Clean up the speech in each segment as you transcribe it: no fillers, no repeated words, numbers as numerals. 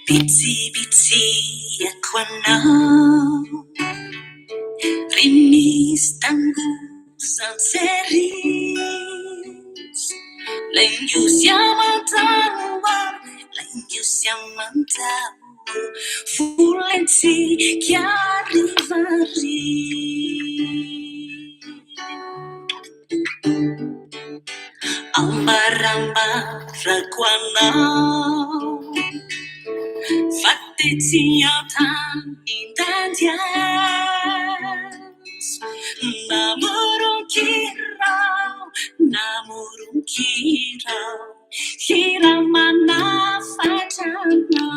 Bitsy jak anao rinisy tangoza ceris laingiosy amantao laingiosy amantao volentsika rivari ambarambarako anao fatetsy antany dandias namoronkirao hira manafatrana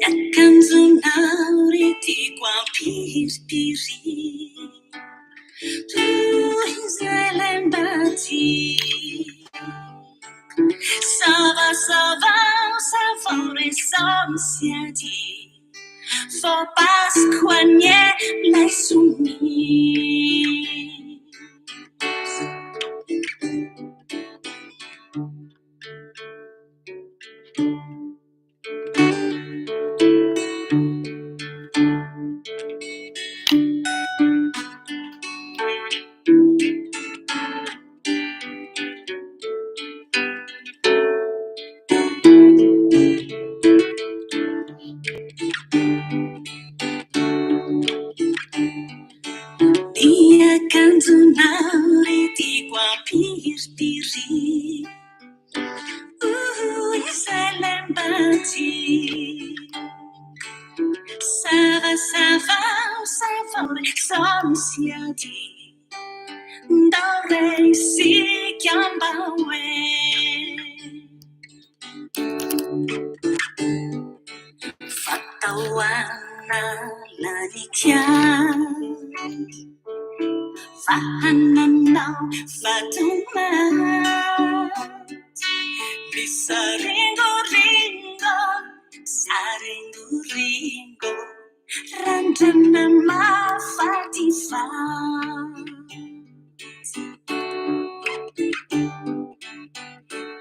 akanjonao ry tiako ampiripiri toy izay lembati savao resomsiadi for pasquanie lay sumi Dia canzonao ry tiako ampiripiri izay lembati savao resomsiadi ndao resika ambaoe fataoana lanikian fahananao fatomat misaringoringo saringoringo randrana mafatifat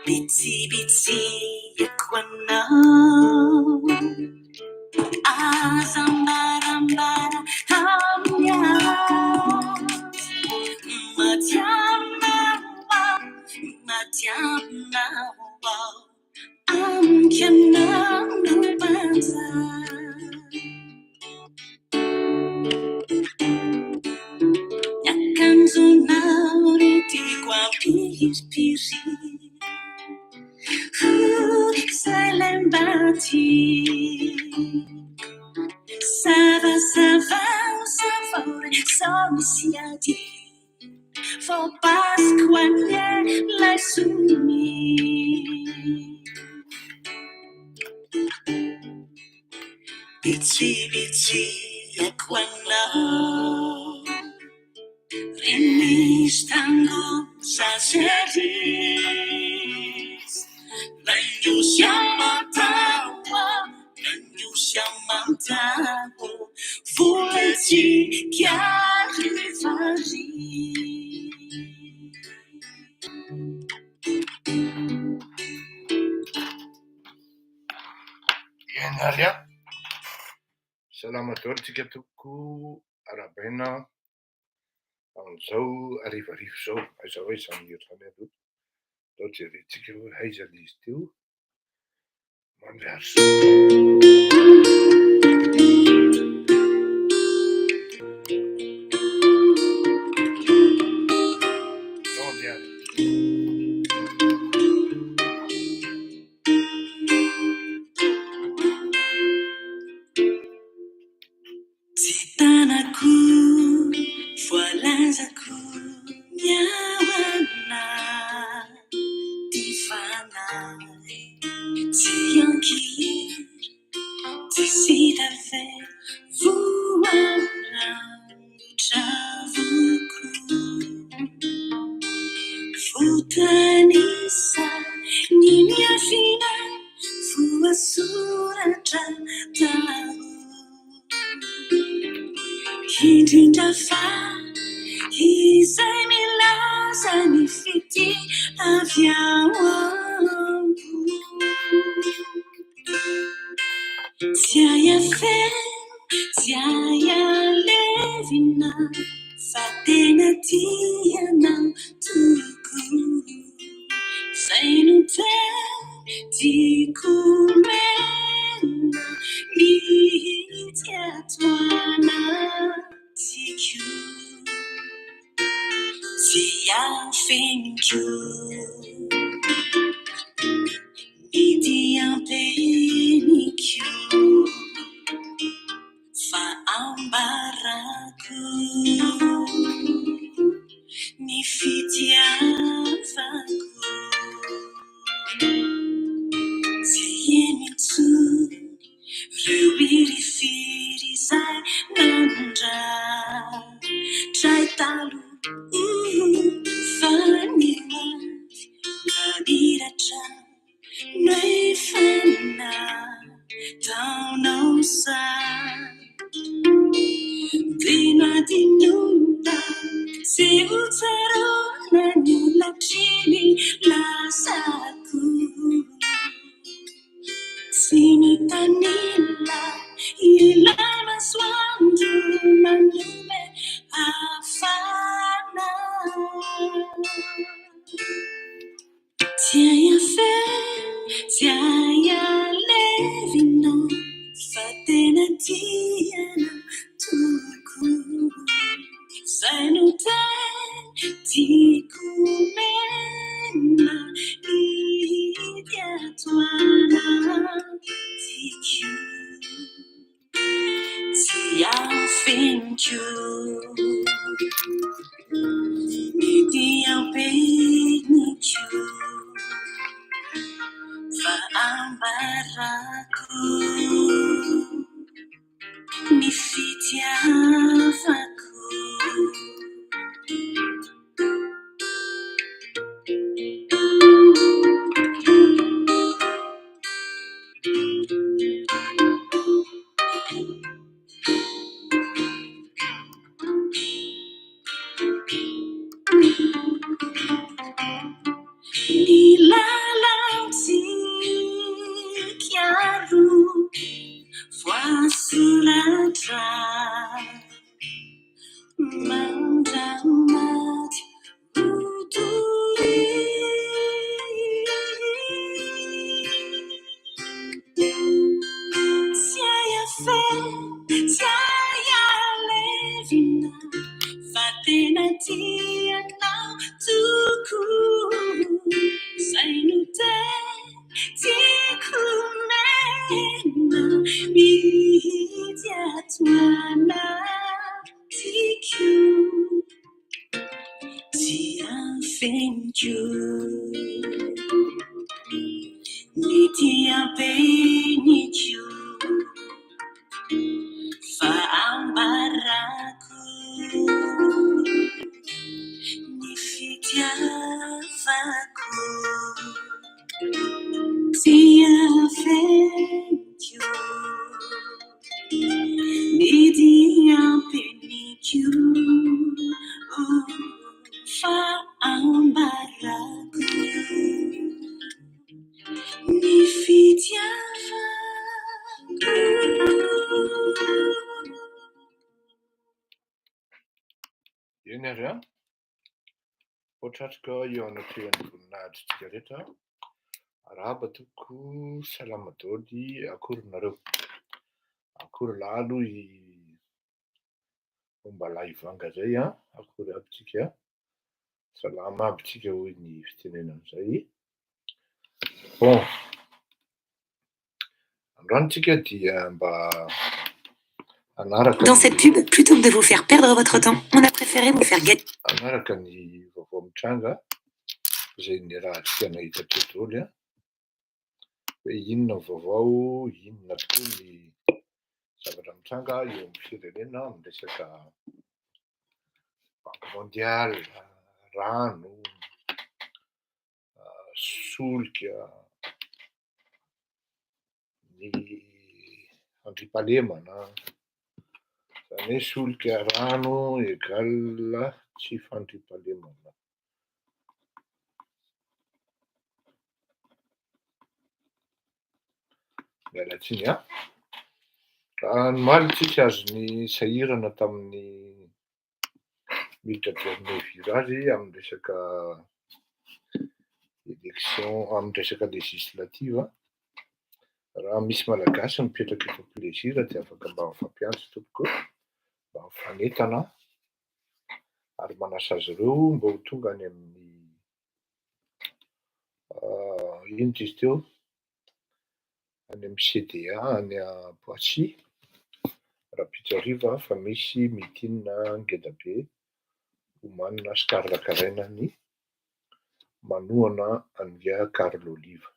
bitsy jako anao azambarambara amyas matiamnao amkianao no banza akanjonao ry tiako ampiripiri izay lembati savao resomsiadi for pasquanie lay sumi bitsy jako anao rinisy tangoza ceris laingiosy amantao volentsika rivari Iainaria salama daholo tsika toko arabaina amin'izao arivarivo zao aiza hoe izany ohatrany aloha dao jerentsika hoe aiza izy teo mandrary tsy tanako voalazako miawana ty fanahy tsy ankiry tratado. Indrindra fa izay milaza ny fity avy ao ambo. Tsy ahafeno, tsy ahalevina, fa tena tianao tokoa. Zay no tiako mena mihitsy ato anatiko. Tsy afeniko midi ampeniko, fa ambarako ny fitiavako. Tsy reo irifiry izay nandratray taloha, fa ny maty naniratra nefa nataonao sary. Dinadinona sy ho tsaroana ny latriny lasako. Tsy mitanila ilay masoandro manome hafana. Tsy ahafeno, tsy ahalevina, fa tena tianao tokoa. Zay no tiako mena mihitsy ato anatiko. Tsy afeniko midi ampeniko, fa ambarako ny fitiavako. Ny lalatsiaro voasoratra mandramaty otory. Tsy ahafeno, tsy ahalevina, fa tena tianao tokoa. Zay no tiako mena mihitsy ato anatiko. Tsy afeniko midi ampeniko, fa ambarako ny fitiavako. Tsy afeniko midi ampeniko, fa ambarako ny fitiavako. Eny ary a, potratrika eo anatoehan'ny voninahitrytsika rehetra. Arahaba toko salama daholo akorinareo. Akory lalo i fomba laivanga zay a, akory aby tsika, salama aby tsika hoy ny fitenenan'izay. Bon, androany tsika dia mba anaraka. Dans cette pub, plutôt que de vous faire perdre votre temps, on a préféré vous faire gagner. Anaraka ny vaovao mitranga zay ny raha tsika nahita teto daholo a, hoe inona vaovao, inona tokoa ny zavatra mitranga eo amin'ny firenena miresaka banque mondiale, rano, solika, ny fandriampahalemana. Zany hoe solika rano égale tsy fandriampahalemana. Miala tsiny a. Anomaly tsisy azony sahirana tamin'ny miditra dernier virage amin'ny resaka élection, amin'ny resaka législative. Raha misy malagasy mipetraka eto Plaisir dia afaka mba mifampiantso tompoko, mba mifanentana ary manasa azy ireo mba ho tonga any amin'ny ino izy teo, any amin'ny CDA any Poissy Rapitsariva fa misy meeting ngeda be omanina sy karakaraina ny manohana an'ia Carl Oliva.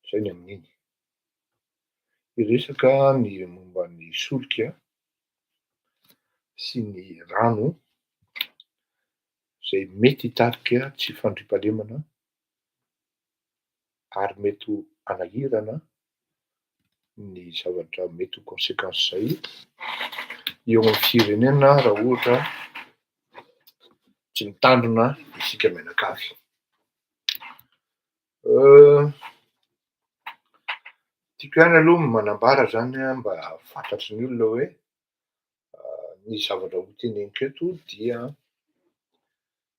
Zay ny amin'iny. Iresaka ny momba ny solika sy ny rano zay mety hitarika tsy fandriampahalemana ary mety ho anahirana ny zavatra mety ho conséquence zay eo amin'ny firenena raha ohatra tsy mitandrina isika mianakavy. Tiako ihany aloha manambara zany mba fantatry ny olona hoe ny zavatra ho teneniko eto dia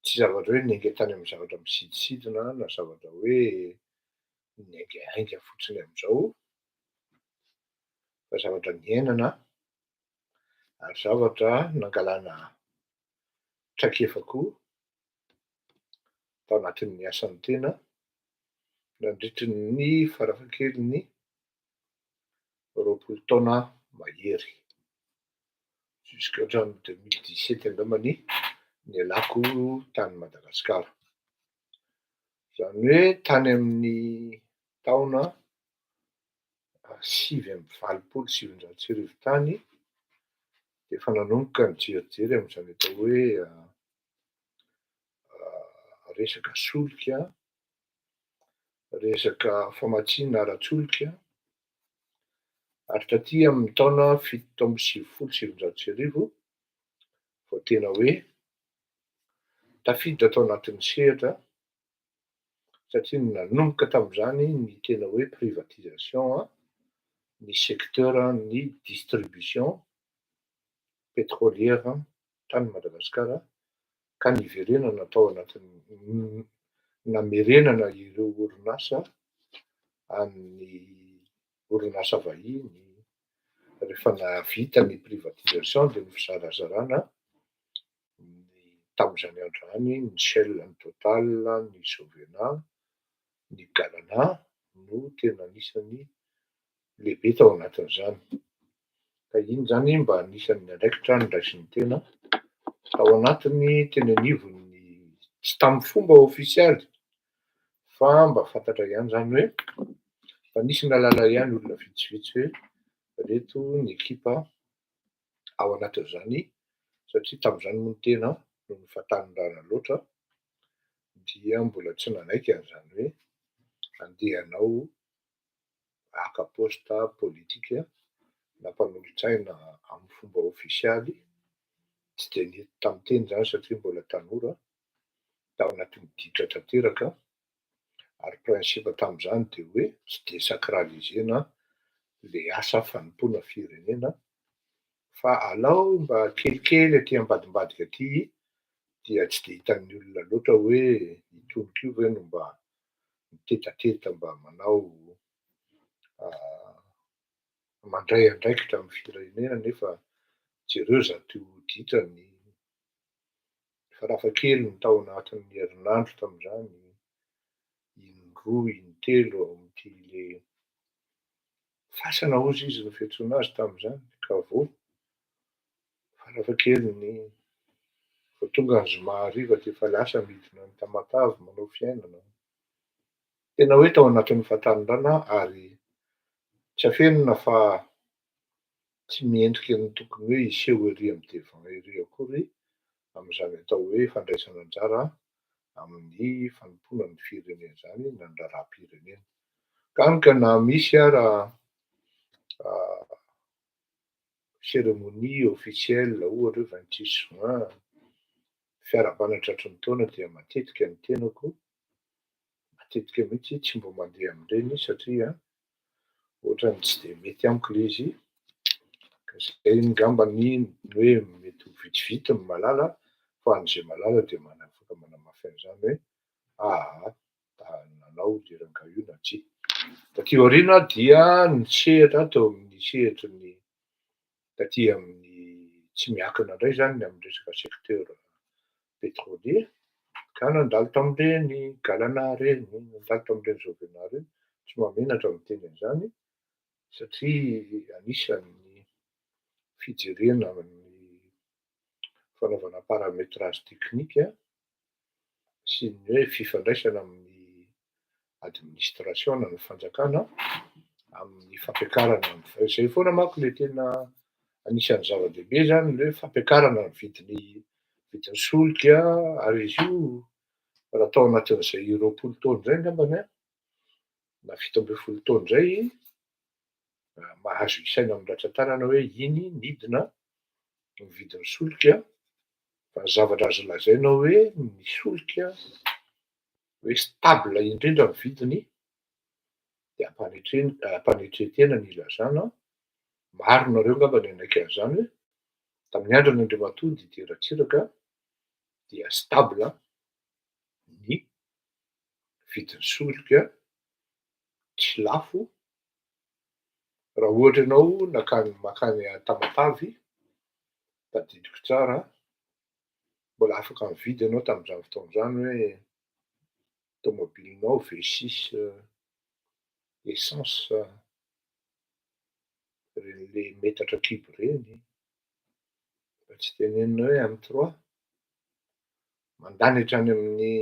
tsy zavatra hoe niainga tany amin'ny zavatra misidisidina na zavatra hoe niaingahainga fotsiny amin'izao, fa zavatra niainana ary zavatra nangalana traikefa-ko tao anatin'ny asan'ny tena nandritry ny farafahakeliny 20 taona mahery jusqu'hatramin'ny 2017 angambany nialako tany Madagasikara. Zany hoe tany amin'ny taona 1980 tany dia efa nanomboka ny jerijery amin'izany atao hoe resaka solika, resaka famatsiana ara-tsolika ary taty amin'ny taona 1970 vao tena hoe tafiditra tao anatin'ny sehatra satria nanomboka tamin'izany ny tena hoe privatisation ny secteur ny distribution pétrolière tany Madagasikara ka niverenana tao anatin'ny namerenana ireo orinasa amin'ny orinasa vahiny. Rehefa navita ny privatisation dia nifizarazarana tamin'izany andro zany ny Shell, ny Total, ny Sovena, ny Galana no tena anisany lehibe tao anatin'izany. Ka iny zany mba anisan'ny andraikitra niraisin'ny tena tao anatiny teny anivony tsy tamin'ny fomba ofisialy fa mba fantatra ihany zany hoe mba nisy nahalala ihany olona vitsivitsy hoe reto ny ekipa ao anatin'izany satria tamin'izany moa ny tena no nifantanindrana loatra dia mbola tsy nanaiky an'izany hoe andeha hanao haka posta politika na mpanolontsaina amin'ny fomba ofisialy. Tsy dia nety tamin'ny teny zany satria mbola tanora tao anatin'ny ditra tanteraka ary principe tamin'izany dia hoe tsy désacralisena ilay asa fanompoana firenena fa alao mba kelikely aty ambadimbadika aty dia tsy dia hitan'ny olona loatra hoe itonoka io ve no mba mitetateta mba manao mandray andraikitra amin'ny firenena nefa jereo zato ditra ny farafahakeliny tao anatin'ny herinandro tamin'izany in-droa in-telo amin'ity le fasana ozy izy no fiantsoana azy tamin'izany ka vao farafahakeliny vao tonga ny zoma hariva dia efa lasa midina ny Tamatave manao fiainana. Tena hoe tao anatin'ny fahatanirana ary tsy afenina fa tsy miendrika ny tokony hoe hiseho ery amin'ny devant ery akory amin'izany atao hoe fandraisana anjara amin'ny fanompoana ny firenena izany na ny raharaham-pirenena. Ka na misy ara cérémonie officielle ohatra hoe 26 juin, fiara-banatratry ny taona dia matetika ny tenako, matetika mihitsy tsy mbo mandeha amin'ireny satria ohatrany tsy de mety amiko le izy. Ka zay ngambany hoe mety ho vitsivitsy ny malala, fa an'izay malala dia afaka manamafy an'izany hoe nanao le rangaha io na tsia. Taty aoriana dia nisehatra teo amin'ny sehatry ny taty amin'ny tsy miankina indray zany amin'ny resaka secteur pétrolier, ka nandalo tamin'ireny Galana reny, nandalo tamin'ireny Jovena reny, tsy mahamenatra miteny an'izany satria anisan'ny fijerena amin'ny fanaovana paramétrage technique sy ny hoe fifandraisana amin'ny administration ny fanjakana amin'ny fampiakarana izay foana manko le tena anisan'ny zava-dehibe zany le fampiakarana ny vidin'ny solika, ary izy io raha atao anatin'izay 20 taona izay angambany na 17 taona izay, mahazo isaina amin'ny latsa-tanana hoe iny midina ny vidin'ny solika, fa ny zavatra azo lazaina hoe ny solika hoe stable indrindra ny vidiny dia ampanetretena ny ilazana. Maro nareo angamba ny nanaiky an'izany hoe tamin'ny andron'ny Andriamatoa Didier Ratsiraka dia stable ny vidin'ny solika, tsy lafo. Raha ohatra ianao makany Tamatavy, tadidiko tsara, mbola afaka mividy ianao tamin'izany fotoana izany hoe tomobilinao V6 essence le metatra kibo ireny, mba tsy tenenina hoe M3, mandany hatrany amin'ny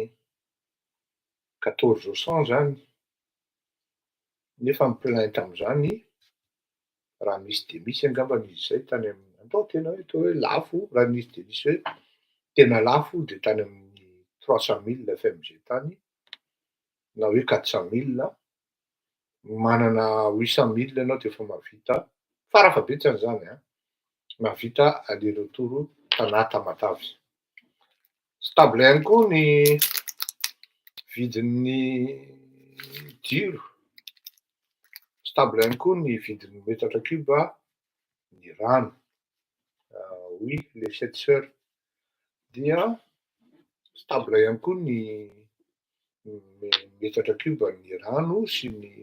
1400 zany. Nefa mi-plainte amin'izany, raha misy de misy angambany izy izay tany amin'ny, andao tena hoe lafo, raha nisy de nisy hoe tena lafo de tany amin'ny 300 000 FMZ tany, na hoe 400 000, manana 800 000 ianao de efa mahavita, fara-fahabetsany zany mahavita aller retour tanà Tamatavy. Stable ihany koa ny vidin'ny jiro, stable ihany koa ny vidin'ny metatra kibo ny rano, oui le 7 sœurs, dia stable ihany koa ny metatra kibo ny rano sy ny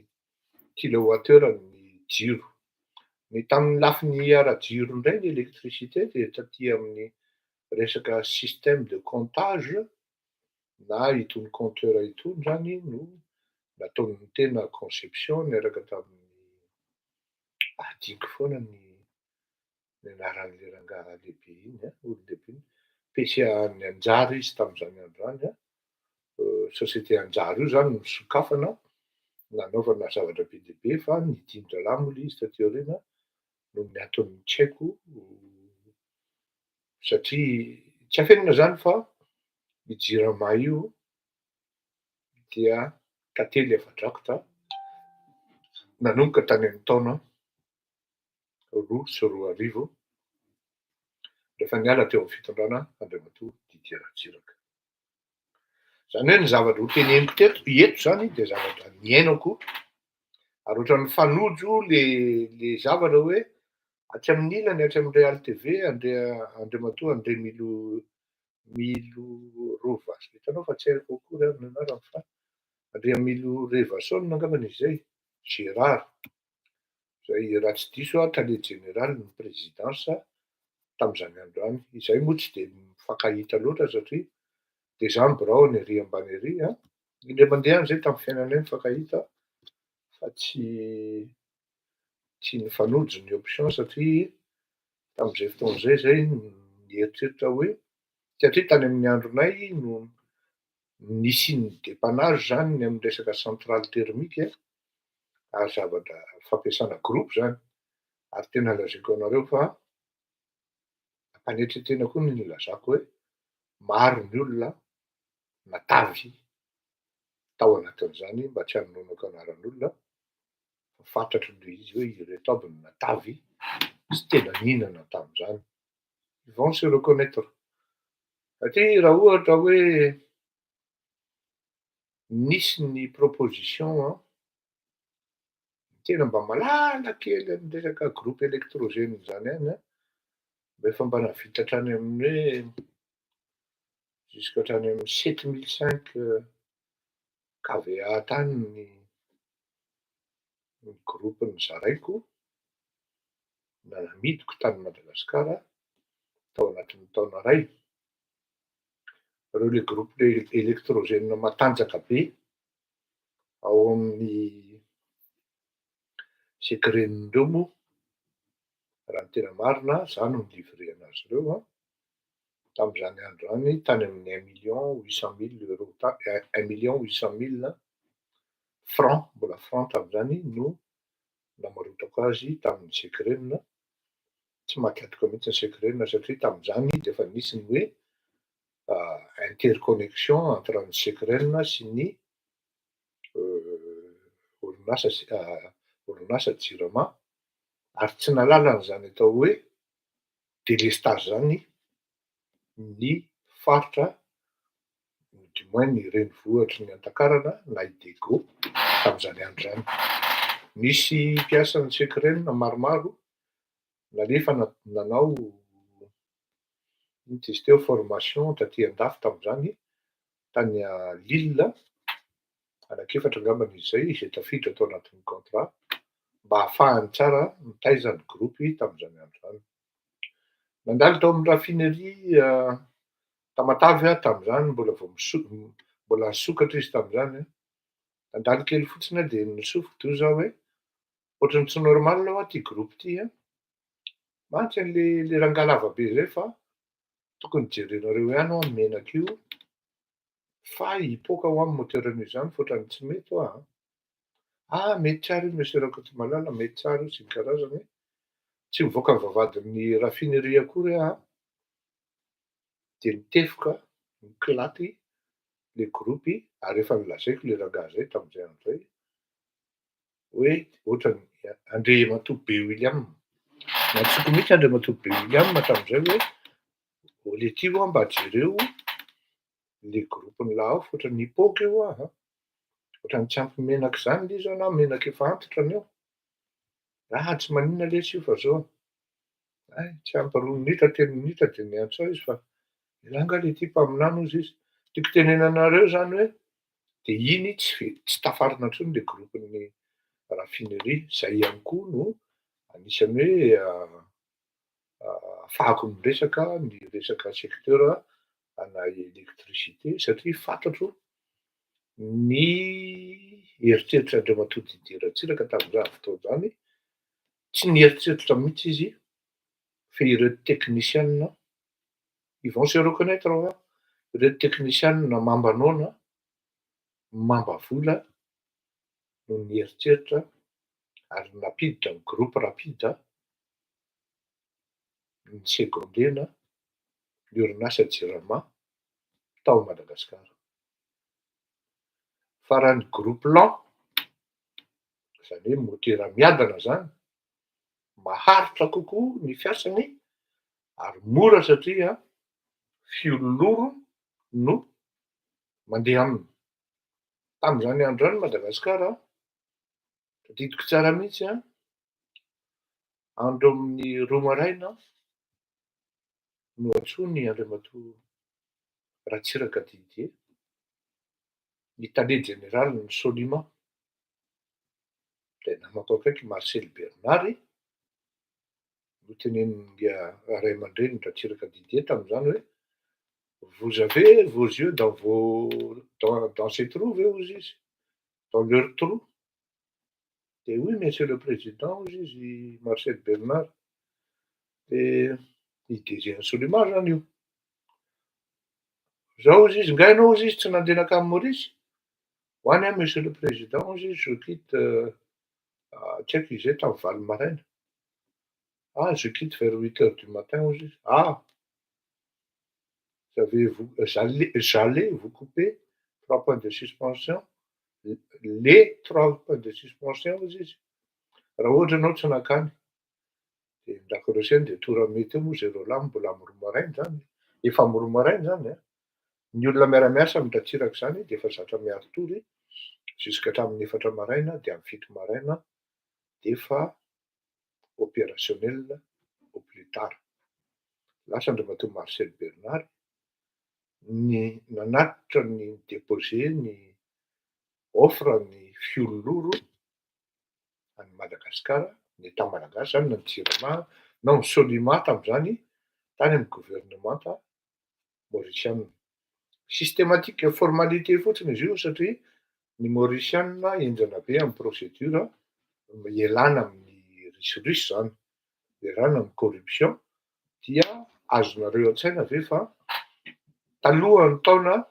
kilowattheure ny jiro. Ny tamin'ny lafin'ny ara-jiro indray ny électricité dia taty amin'ny resaka système de comptage na itony compteur itony zany no nataon'ny tena conception niaraka tamin'ny adinko foana ny anaran'le rangaha lehibe iny, olon-dehibe iny, PCA ny Anjara izy tamin'izany andro zany, société Anjara io zany no nisokafana nanaovana zavatra be dia be, fa nidin-dralahy moa le izy taty aoriana noho ny antony tsy haiko, satria tsy afenina zany fa io JIRAMA io dia tantely Afadrakotra, nanomboka tany amin'ny taona 2012 rehefa niala teo amin'ny fitondrana Andriamatoa Didier Ratsiraka. Izany hoe ny zavatra ho teneniko teto zany dia zavatra niainako, ary ohatran'ny fanojo le zavatra hoe atsy amin'ny ilany, atsy amin'ny Real TV, Andriamatoa André Milo Rovasy, hitanao fa tsy haiko akory ny anarany fa André Milo Revasson angambany izy zay, Gérard, izay raha tsy diso tale général ny présidence tamin'izany andro any. Izay moa tsy de mifankahita loatra satria décembre aho ny ery ambany ery, indray mandeha any zay tamin'ny fiainanay mifankahita, fa tsy nifanojo ny option satria tamin'izay fotoana zay nieritreritra hoe satria tany amin'ny andronay no nisy ny dépannage zany ny amin'ny resaka centrale thermique, ary zavatra fampiasana groupe zany, ary tena lazaiko anareo fa ampanetretena koa ny lazako hoe maro ny olona natavy tao anatin'izany, mba tsy hanonoako anaran'olona, fa fantatro le izy hoe ireto avy no natavy Tsy tena nihinana tamin'izany. Ils vont se reconnaître. Satria raha ohatra hoe nisy ny proposition tena mba malala kely amin'ny resaka groupe électrogène zany ihany mba efa mba nahavita hatrany amin'ny hoe jusqu'à hatrany amin'ny 7005 kVA tany ny gropony zaraiko na namidiko tany Madagasikara tao anatin'ny taona iray. Reo le groupe électrogène matanjaka be ao amin'ny secret-nindreo moa raha ny tena marina, za no nilivre anazy ireo tamin'izany andro any tany amin'ny 1 800 000 €, 1 800 000 francs, mbola francs tamin'izany no namarotako azy tamin'ny secret-na. Tsy mankatoko mihitsy ny secret-na satria tamin'izany dia efa nisy ny hoe interconnexion entre ny secret-na sy ny orinasa JIRAMA ary tsy nalala an'izany atao hoe délestage zany ny faritra du moins ny renivohitry ny Antakarana na i Dego tamin'izany andro izany. Nisy mpiasan'ny secret-na maromaro nalefa nanao ino izy teo formation taty andafy tamin'izany tany Lille anankefatra angambany izy zay izay tafiditra tao anatin'ny contrat mba ahafahany tsara mitaiza ny gropy tamin'izany andro izany. Nandalo tao amin'ny raffinerie Tamatavy tamin'izany mbola nisokatra izy tamin'izany. Nandalo kely fotsiny dia nisofiko zaho hoe ohatrany tsy normal aho ty gropy ty mantsy an'le rangahy lavabe zay fa tokony jerenareo ihany aho menaka io fa hipoaka ho amin'ny moteran'io izany fa ohatrany tsy mety ho aho. Mety tsara io monsieur Rakotomalala, mety tsara io sy ny karazany. Tsy mivoaka ny vavahadin'ny raffinerie akory aho dia nitefika nikilaty le gropy ary efa nolazaiko le rangahy zay tamin'izay andro izay hoe ohatrany Andriamatoa-be William, nantsoiko mihitsy Andriamatoa-be William tamin'izay hoe olety io mba jereo le gropony laha fa ohatrany nipoaka io aho ohatrany tsy ampy menaka izany le izy na menaka efa antitra anio. Tsy maninona lesy io fa zao tsy ampy 2 minitra 3 minitra dia niantso aho izy fa ela nga le ty mpaminany hozy izy. Tiako tenenanareo zany hoe dia iny tsy tafarina intsony le gropony raffinerie. Zay ihany koa no anisany hoe ahafahako miresaka ny resaka secteur ana électricité satria fantatro ny eritreritry Andriamatoa Didier Ratsiraka tamin'izany fotoana izany. Tsy nieritreritra mihitsy izy fa ireo techniciens ils vont se reconnaître ireo techniciens mamba noana, mamba vola no nieritreritra ary napiditra ny groupe rapide ny segondena ny orinasa JIRAMA tao Madagasikara. Fa raha ny groupe lent izany hoe motera miadana zany maharitra kokoa ny fiasany ary mora satria fiololoro no mandeha aminy. Tamin'izany andro izany Madagasikara tadidiko tsara mihitsy andro amin'ny 2 maraina no antsoiny Andriamatoa Ratsiraka Didier Italier général ny Soliman dia namako akaiky Marcel Bernard no teneniny ray aman-dreny Ratsiraka Didier tamin'izany hoe vous avez vos yeux dans ces trous ve hozy izy, dans leur trou. Dia oui monsieur le président hozy izy Marcel Bernard. Dia i DG Soliman zany io. Zao hozy izy, nga ianao hozy izy tsy nandeha nakamy Maurice? Ho any monsieur le président hozy izy je quitte tsy haiko izay tamin'ny 4 maraina. Je quitte vers 8 heures du matin hozy izy. J'allais vous couper 3 points de suspension. Les 3 points de suspension hozy izy. Raha ohatra ianao tsy nakany. Dia lakorosiany de tora mety eo moa zay reo lahy mbola amy roa maraina zany. Efa amy roa maraina zany a. Ny olona miara-miasa mitantsiraka zany de efa zatra miaro tory jusk'hatramin'ny 4 maraina de amy 7 maraina de efa opérationnel au plus tard. Lasa andramatoa Marcel Bernard nanatitra ny déposer ny offre ny fiololoro any Madagasikara, ny État malagasy zany na ny JIRAMA na ny SOLIMA tam'zany tany amy gouvernemanta maorisiana. Systématique formalité fotsiny izy io satria ny maorisiana enjana be amy procédure ialana amin'ny risoriso zany, iarana amy corruption dia azonareo an-tsaina ve fa talohan'ny taona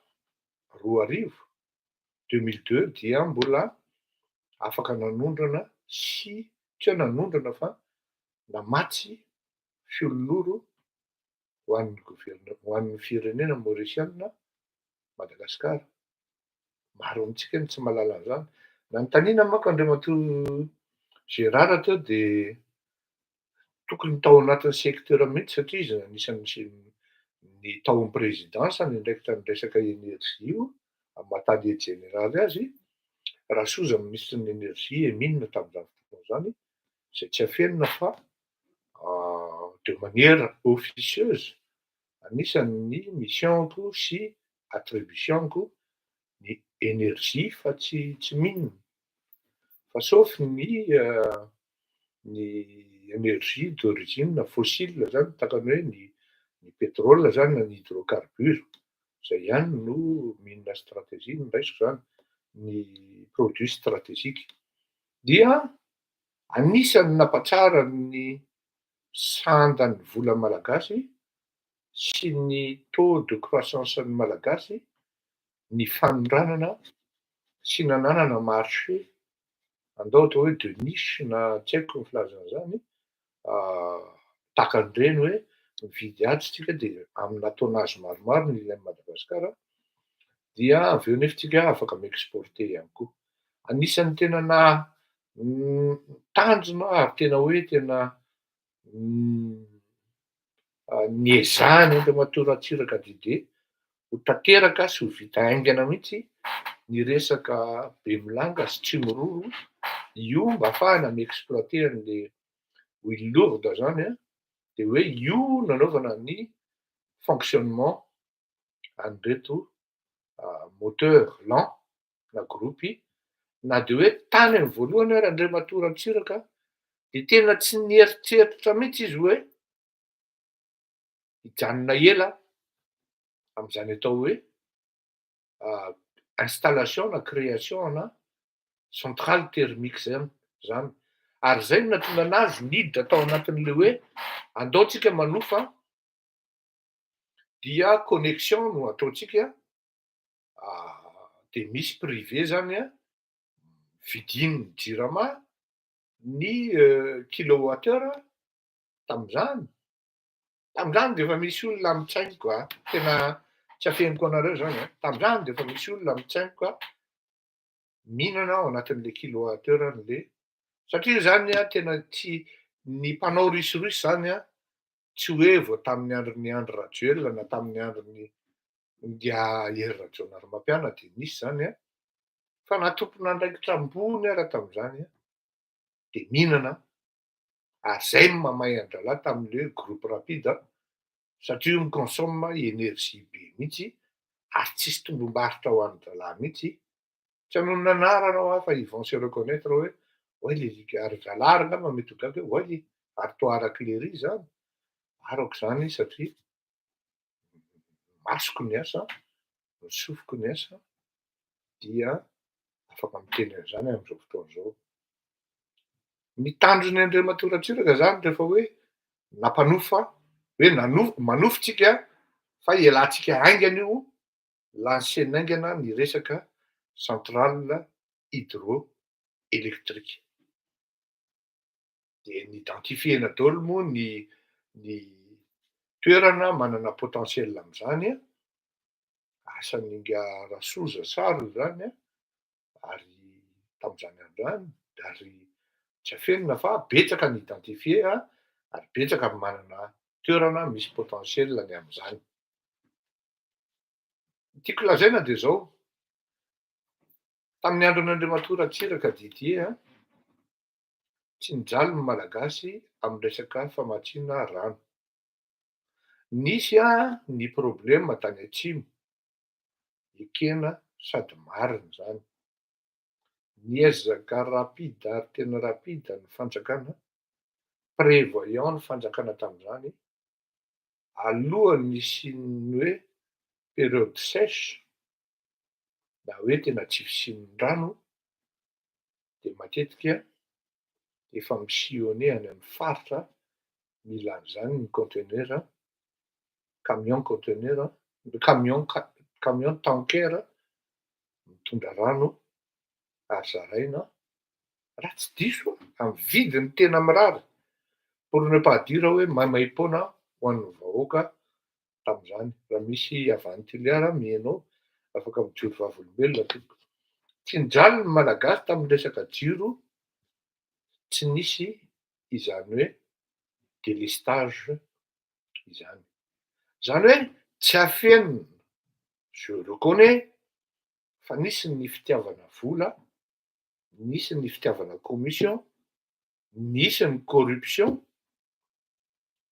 2002 dia mbola afaka nanondrana sy tsy hoe nanondrana fa namatsy fiololoro ho an'ny firenena maorisiana Madagasikara. Maro amitsika ny tsy mahalala an'izany. Nanontaniana manko andriamatoa Gérard teo de tokony tao anatin'ny secteur mihitsy satria izy anisan'ny ny tao amy présidence ny andraikitra ny resaka énergie io amatalier général azy Rasoza ministre ny énergie Emine tam'zany fotoana zany zay tsy afenina fa de manière officieuse anisan'ny missionko sy attributionko ny énergie fa tsy minina fa sauf ny énergie d'origine fossile zany takany hoe ny pétrole zany na ny hydrocarbure zay ihany no mine stratégie no raisiko zany ny produit stratégique. Dia anisan'ny nampatsara ny sandan'ny vola malagasy sy ny taux de croissance ny malagasy ny fanondranana sy nananana marché andao atao hoe de niche na tsy haiko ny filaza an'izany takan'ireny hoe mividy ady tsika de amina tonnage maromaro ny ilain'i Madagasikara dia aveo nefa tsika afaka mi-exporter ihany koa. Anisan'ny tena tanjona ary tena hoe tena niezahany Andriamatoa Ratsiraka Dide ho tanteraka sy ho vita haingana mihitsy ny resaka Bemilanga sy Tsimororo io mba ahafahana mi-exploiter an'le huile lourde zany a de hoe io nanaovana ny fonctionnement an'ireto moteur lent na groupy na de hoe tany amy voalohany ary Andriamatoa Ratsiraka de tena tsy nieritseritra mihitsy izy hoe hijanona ela am'zany atao hoe installation na création na centrale thermique zany. Ary zay no nahatonga anazy niditra tao anatin'le hoe andao tsika manofa dia connexion no ataotsika de misy privé zany a vidin'ny JIRAMA ny kilowattheure tam'zany de efa misy olona mitsainoko tena tsy afeniko anareo zany tam'zany de efa misy olona mitsainoko mihinana ao anatin'le kilowattheure n'le satria zany tena tsy ny mpanao risoriso zany tsy hoe vao tamin'ny andron'ny Andry Rajoelina na tamin'ny andron'ny Ndia Hery Rajaonarimampiana de nisy zany fa natompon'andraikitra ambony ara tam'zany de mihinana ary zay no mamay an-dralahy tam'le groupe rapide satria io miconsomme énergie be mihitsy ary tsisy tombom-barotra ho an'ny zalahy mihitsy. Tsy hanonona anara anao fa ils vont se reconnaître hoe ary zalahy ary angamba mety ho gaga hoe oay ary toa araclerie zany. Marako zany satria masoko ny asa, sofiko ny asa dia afaka miteny an'izany am'zao fotoana zao. Ny tanjon'ny Andriamatoa Ratsiraka zany rehefa hoe nampanofa hoe manofy tsika fa ialantsika haingana io lansenaingana ny resaka centrale hydroélectrique. De n'identifihana daholo moa ny toerana manana potentiel am'zany asan'ny Inga Rasoza Saro zany ary tam'zany andro any ary tsy afenina fa betsaka ny identifier Ary betsaka ny manana toerana misy potentielany amin'izany. Tiako lazaina de zao, tamin'ny andron'Andriamatora Atsiraka Didier tsy nijaly ny malagasy am'resaka famatsiana rano. Nisy ny problema tany atsimo, ekena sady marina zany. Niezaka rapide ary tena rapide ny fanjakana, prévoyant ny fanjakana tam'zany, alohan'isian'ny hoe période sèche, na hoe tena tsy fisian'ny rano, de matetika efa misillonné any amin'ny faritra mila an'zany ny conteneur, camion conteneur, camion tanker mitondra rano ary zaraina raha tsy diso amin'ny vidiny tena mirary, pour ne pas dire hoe maimai-poana ho an'ny vahoaka tam'zany. Raha misy Avant Tuliara mihainao, afaka mijoro vavolombelona tompoko. Tsy nijaly ny malagasy tamin'ny resaka jiro, tsy nisy izany hoe délestage izany. Zany hoe tsy afenina, je reconnais, fa nisy ny fitiavana vola, nisy ny fitiavana commission, nisy ny corruption.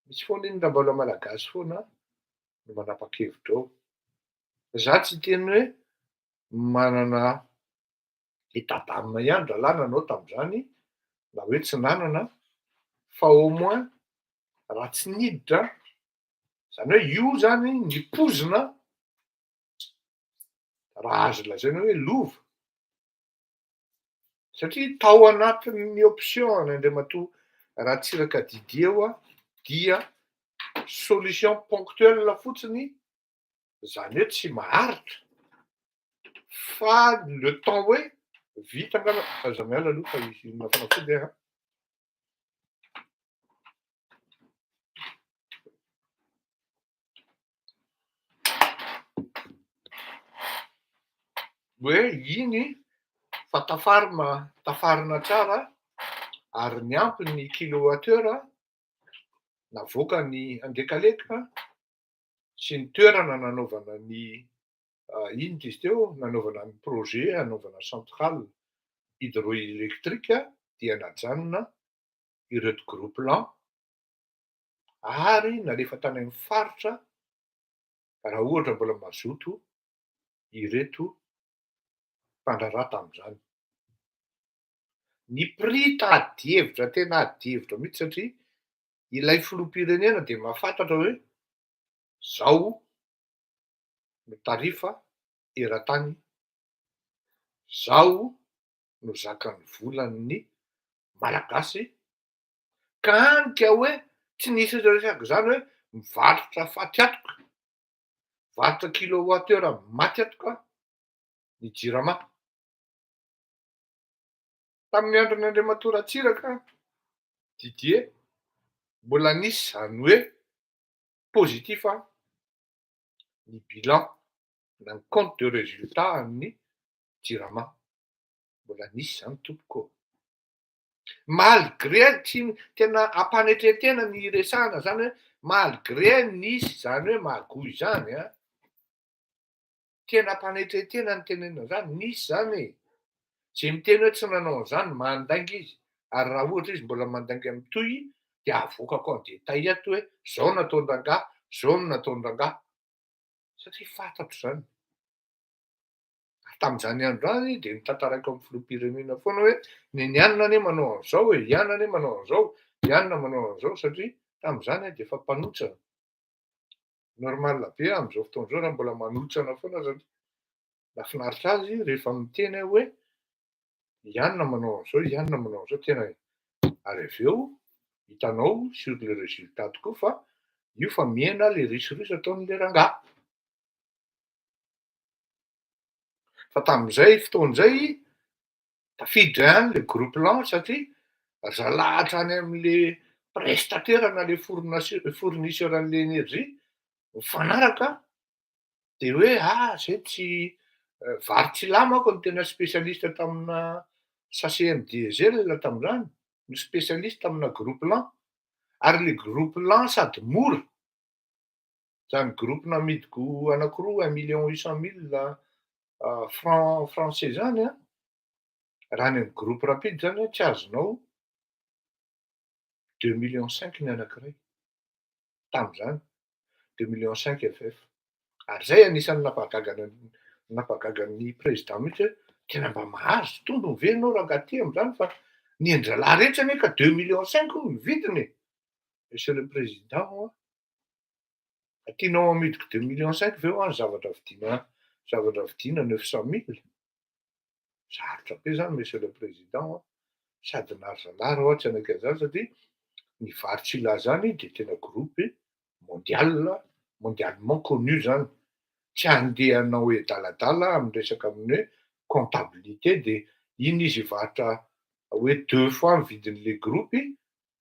Misy foana iny raha mbola malagasy foana no manapa-kevitra ao. Za tsy teny hoe manana état d'âme ihany rahalahy nanao tam'zany, na hoe tsy nanana, fa au moins raha tsy niditra, zany hoe io zany ny pozina raha azo lazaina hoe lova. Satria tao anatin'ny option an'Andriamatoa Ratsiraka Didier dia solution ponctuelle fotsiny, zany hoe tsy maharitra, fa le temps hoe vita angamba. Aza miala aloha fa misy inona fanafody aho. Hoe iny fa tafarina tsara ary ny ampy ny kilowattheure navoaka ny andekaleka sy ny toerana nanaovana ny ino izy teo, nanaovana ny projet hanaovana centrale hydroélectrique dia najanona ireto gros plan ary nalefa tany amin'ny faritra raha ohatra mbola mazoto ireto mpandrarà tam'zany. Ny prix tadihevitra, tena adihevitra mihitsy satria ilay filoham-pirenena de mahafantatra hoe zao no tarifa eran-tany, zao no zakan'ny volan'ny malagasy, ka hany ka hoe tsy nisy resaky zany hoe mivarotra faty atoka, mivarotra kilowattheure maty atoka ny JIRAMA. Tamin'ny andron'Andriamatora Ratsiraka Didier mbola nisy zany hoe positif ny bilan na ny compte de résultat amin'ny JIRAMA, mbola nisy zany tompoko. Malgré tsy tena ampanetretena ny resahana zany hoe malgré nisy zany hoe mahagoy zany tena ampanetretena ny tenenina zany, nisy zany e. Zay miteny hoe tsy nanao an'izany mandainga izy, ary raha ohatra izy mbola mandainga am'toy de avoakako en détail ato hoe zao nataon-drangah, zao no nataon-drangah, satria fantatro zany. Tam'zany andro any de nitantaraiko amin'ny filoham-pirenena foana hoe nenianina anie manao an'izao e, ianona anie manao an'izao, ianona manao an'izao, satria tam'zany de efa mpanohitra. Normal be am'zao fotoana zao raha mbola manohitsana foana satria mahafinaritra azy rehefa miteny hoe ianona manao an'izao, ianona manao an'izao, tena ary aveo hitanao sur le résultat tokoa fa io fa mihena le risoriso ataon'le rangaha. Fa tam'izay fotoan'izay tafiditra ihany le gros plan satria zalahatra any am'le prestataire na le fournisseur an'le énergie mifanaraka de hoe zay tsy vary tsy là manko no tena spécialiste tamina sachet ny diesel tam'zany, no spécialiste tamina gros plan, Ary le groupe lent sady mora. Zany groupe namidiko anankiroa 1 800 000 franc français zany a. Raha ny groupe rapide zany a tsy azonao 2,5 millions ny anankiray. Tam'zany 2,5 millions FF. Ary zay anisan'ny nampahagagan'ny président mihitsy hoe tena mba mahazo tombony ve anao rangahy am'zany fa ny an-dralahy rehetra anie ka 2,5 millions ny vidiny. Monsieur le président, tianao amidiko 2,5 millions ve ho any zavatra vidiana 900 000. Sarotra be zany monsieur le président, sady narzanara ohatsy anakazany satria nivarotra ilà zany de tena groupe mondialement connu zany. Tsy andeha hanao adaladala amin'ny resaka amin'ny hoe comptabilité de iny izy hivarotra hoe 2 fois ny vidin'le groupe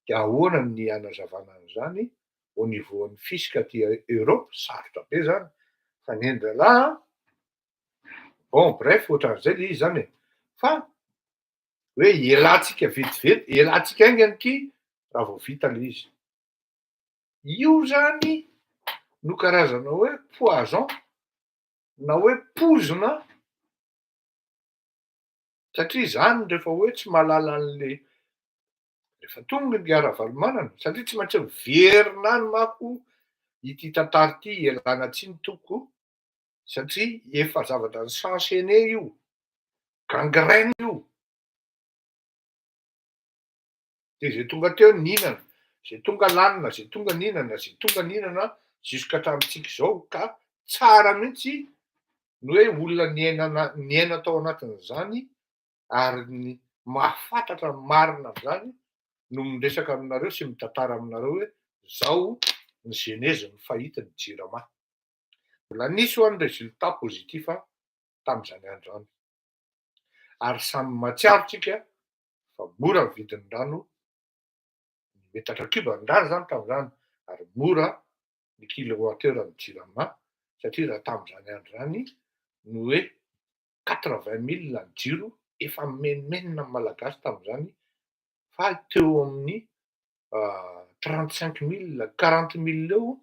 de ahoana ny hanazavana an'izany au niveau'ny fisc aty Europe. Sarotra be zany fa ny an-dralahy bon bref ohatran'izay le izy zany e. Fa hoe ialatsika vetivety, ialatsika aingany ity raha vao vita le izy. Io zany no karazana hoe poison na hoe pozona, satria zany rehefa hoe tsy mahalala an'le rehefa tonga ny ara-valombanana, satria tsy maintsy miverina any manko ity tantara ity ialana tsiny tompoko, satria efa zavatra enchaîné io, gangrène io. De zay tonga teo ninana, zay tonga lanina, zay tonga ninana jusqu'à hatramintsika zao ka tsara mihitsy ny hoe olona niaina tao anatin'izany ary ny mahafantatra ny marina amin'izany no miresaka aminareo sy mitantara aminareo hoe zao ny genèse ny fahitany JIRAMA. Mbola nisy ho any résultat positif tam'izany andro any. Ary samy matsiaro tsika fa mora ny vidin'ny rano, metatra cuba ny rano zany tam'izany, ary mora ny kilowattheure ny JIRAMA, satria raha tam'izany andro zany no hoe 80 000 ny jiro efa menomenina amin'ny malagasy tam'izany, fa teo amin'ny 35 000, 40 000 eo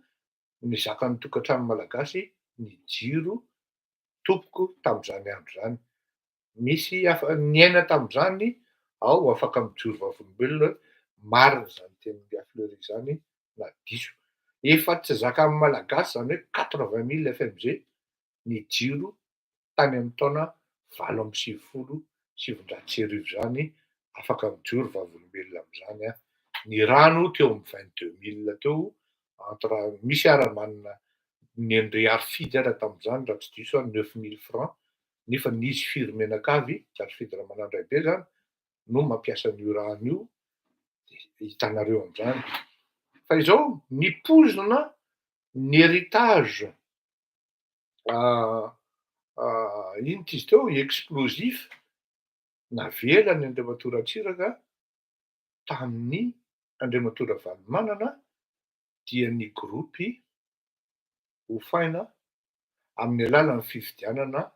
ny zakan'ny tokantrano malagasy ny jiro topoko tam'izany andro zany. Misy niaina tam'izany ao afaka mijoro vavolombelona hoe marina zany tenin'ga Fleury zany na diso. Efa tsy zakan'ny malagasy zany hoe 80 000 FMG ny jiro tany amin'ny taona 1970 zany afaka mijoro vavolombelona am'izany a. Ny rano teo amin'ny 22 000 teo, entre misy ara manana ny André Arfide ara tam'izany raha tsy diso 9 000 francs, nefa nisy firy-menakavy tsy Arfide Ramanandray be zany no mampiasa an'io rano io, de hitanareo amin'izany. Fa izao ny pozona, ny héritage ino ty izy teo, explosif navelany Andriamatora Atsiraka tamin'ny Andriamatora Valomanana dia ny groupe hofaina amin'ny alalan'ny fifidianana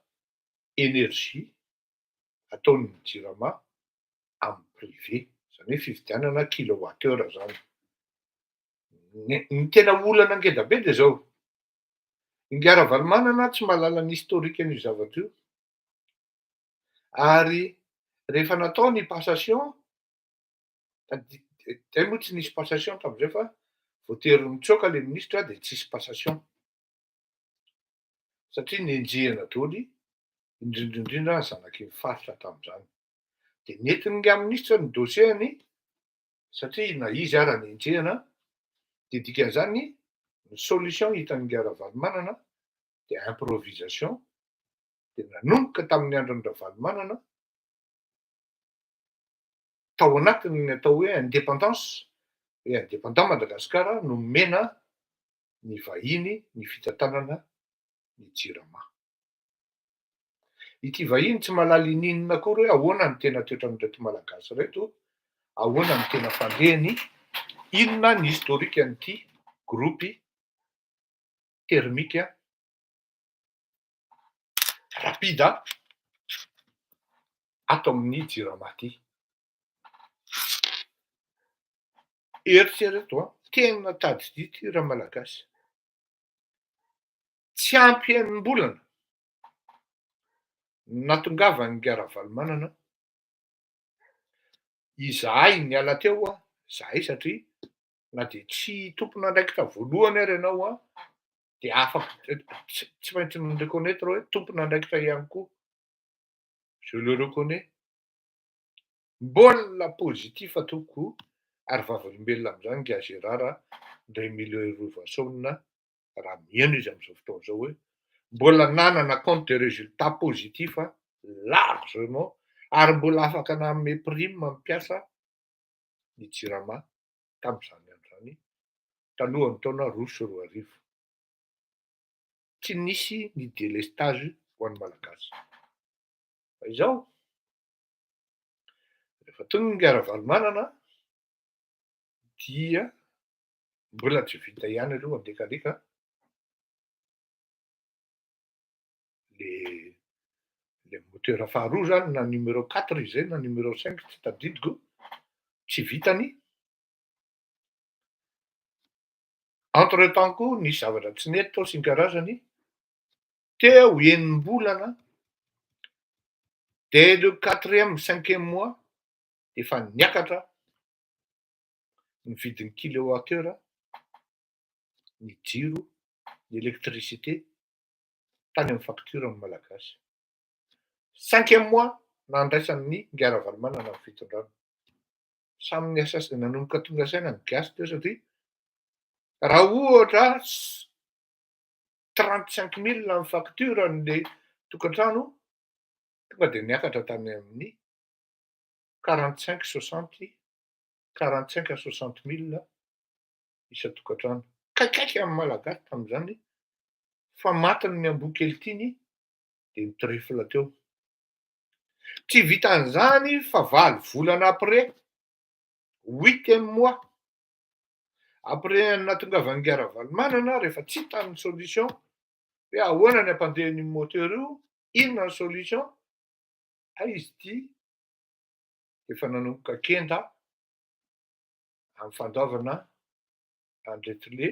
énergie ataon'ny JIRAMA amin'ny privé, zany hoe fifidianana kilowattheure zany. Ny tena olana ngeda be de zao, Ngara Valomanana tsy mahalala ny historique an'io zavatra io, ary rehefa natao ny passation, zay moa tsy nisy passation tam'izay fa voatery nitsoaka le ministra de tsisy passation, satria nenjehana daholo indrindrandrindra ny zanaky ny faritra tam'izany. De nentin'nga ministra ny dossier-any satria na izy ara nenjehana, de dikan'izany ny solution hitan'ny Ngara Valomanana de improvisation, de nanomboka tamin'ny andron'ny Ravalomanana tao anatiny atao hoe indépendance, hoe indépendant Madagasikara nomena ny vahiny ny fitantanana ny JIRAMA. Ity vahiny tsy mahalala ininona akory hoe ahoana ny tena toetran'ireto malagasy reto, ahoana ny tena fandehany, inona ny historique an'ity groupe thermique rapide ato amin'ny JIRAMA ty. Eritrereto tena tady dia ty raha malagasy. Tsy ampy enim-bolana natongavany ny Gara-Valomanana izahay niala teo zahay satria na de tsy tompon'andraikitra voalohany ary ianao de afaky tsy maintsy mi-reconnaître hoe tompon'andraikitra ihany koa. Je le reconnais. Mbola pozitiva tokoa ary vavolombelona am'zany Nga Gérard ndray mila Rovasaonina raha miheno izy am'zao fotoan'izao hoe mbola nanana compte de résultat positif largement ary mbola afaka nanome prime mampiasa ny JIRAMA tam'izany andro zany talohan'ny taona 2020. Tsy nisy ny délestage ho an'ny malagasy. Fa izao rehefa tonga ny Gara-Valomanana dia mbola tsy vita ihany aloha alekaleka le moteur faharoa zany na numéro 4 izy zay na numéro 5 tsy tadidiko tsy vitany. Entre temps koa nisy zavatra tsy nety tao sy ny karazany teo enim-bolana dès le 4e 5e mois efa niakatra ny vidin'ny kilowattheure ny jiro ny électricité tany amin'ny facture-ny malagasy. 5e mois nandraisan'ny Gara-Valomanana ny fitondrana. Samy niasa nanomboka tonga saina ny gasy teo satria raha ohatra 35 000 ny facture an'le tokantrano tonga de niakatra tany amin'ny 45 à 60 000 isa-tokantrano. Kaikaiky amin'ny malagasy tam'zany fa matiny ny amboa-kelikiny de ny trifle teo. Tsy vitan'izany fa 9 volana après 8e mois après nahatongavany Gara-Valomanana rehefa tsy hitan'ny solution hoe ahoana ny ampandehan'ny moteur io, inona ny solution, izy ty efa nanomboka kenda amin'ny fandaovana andreto le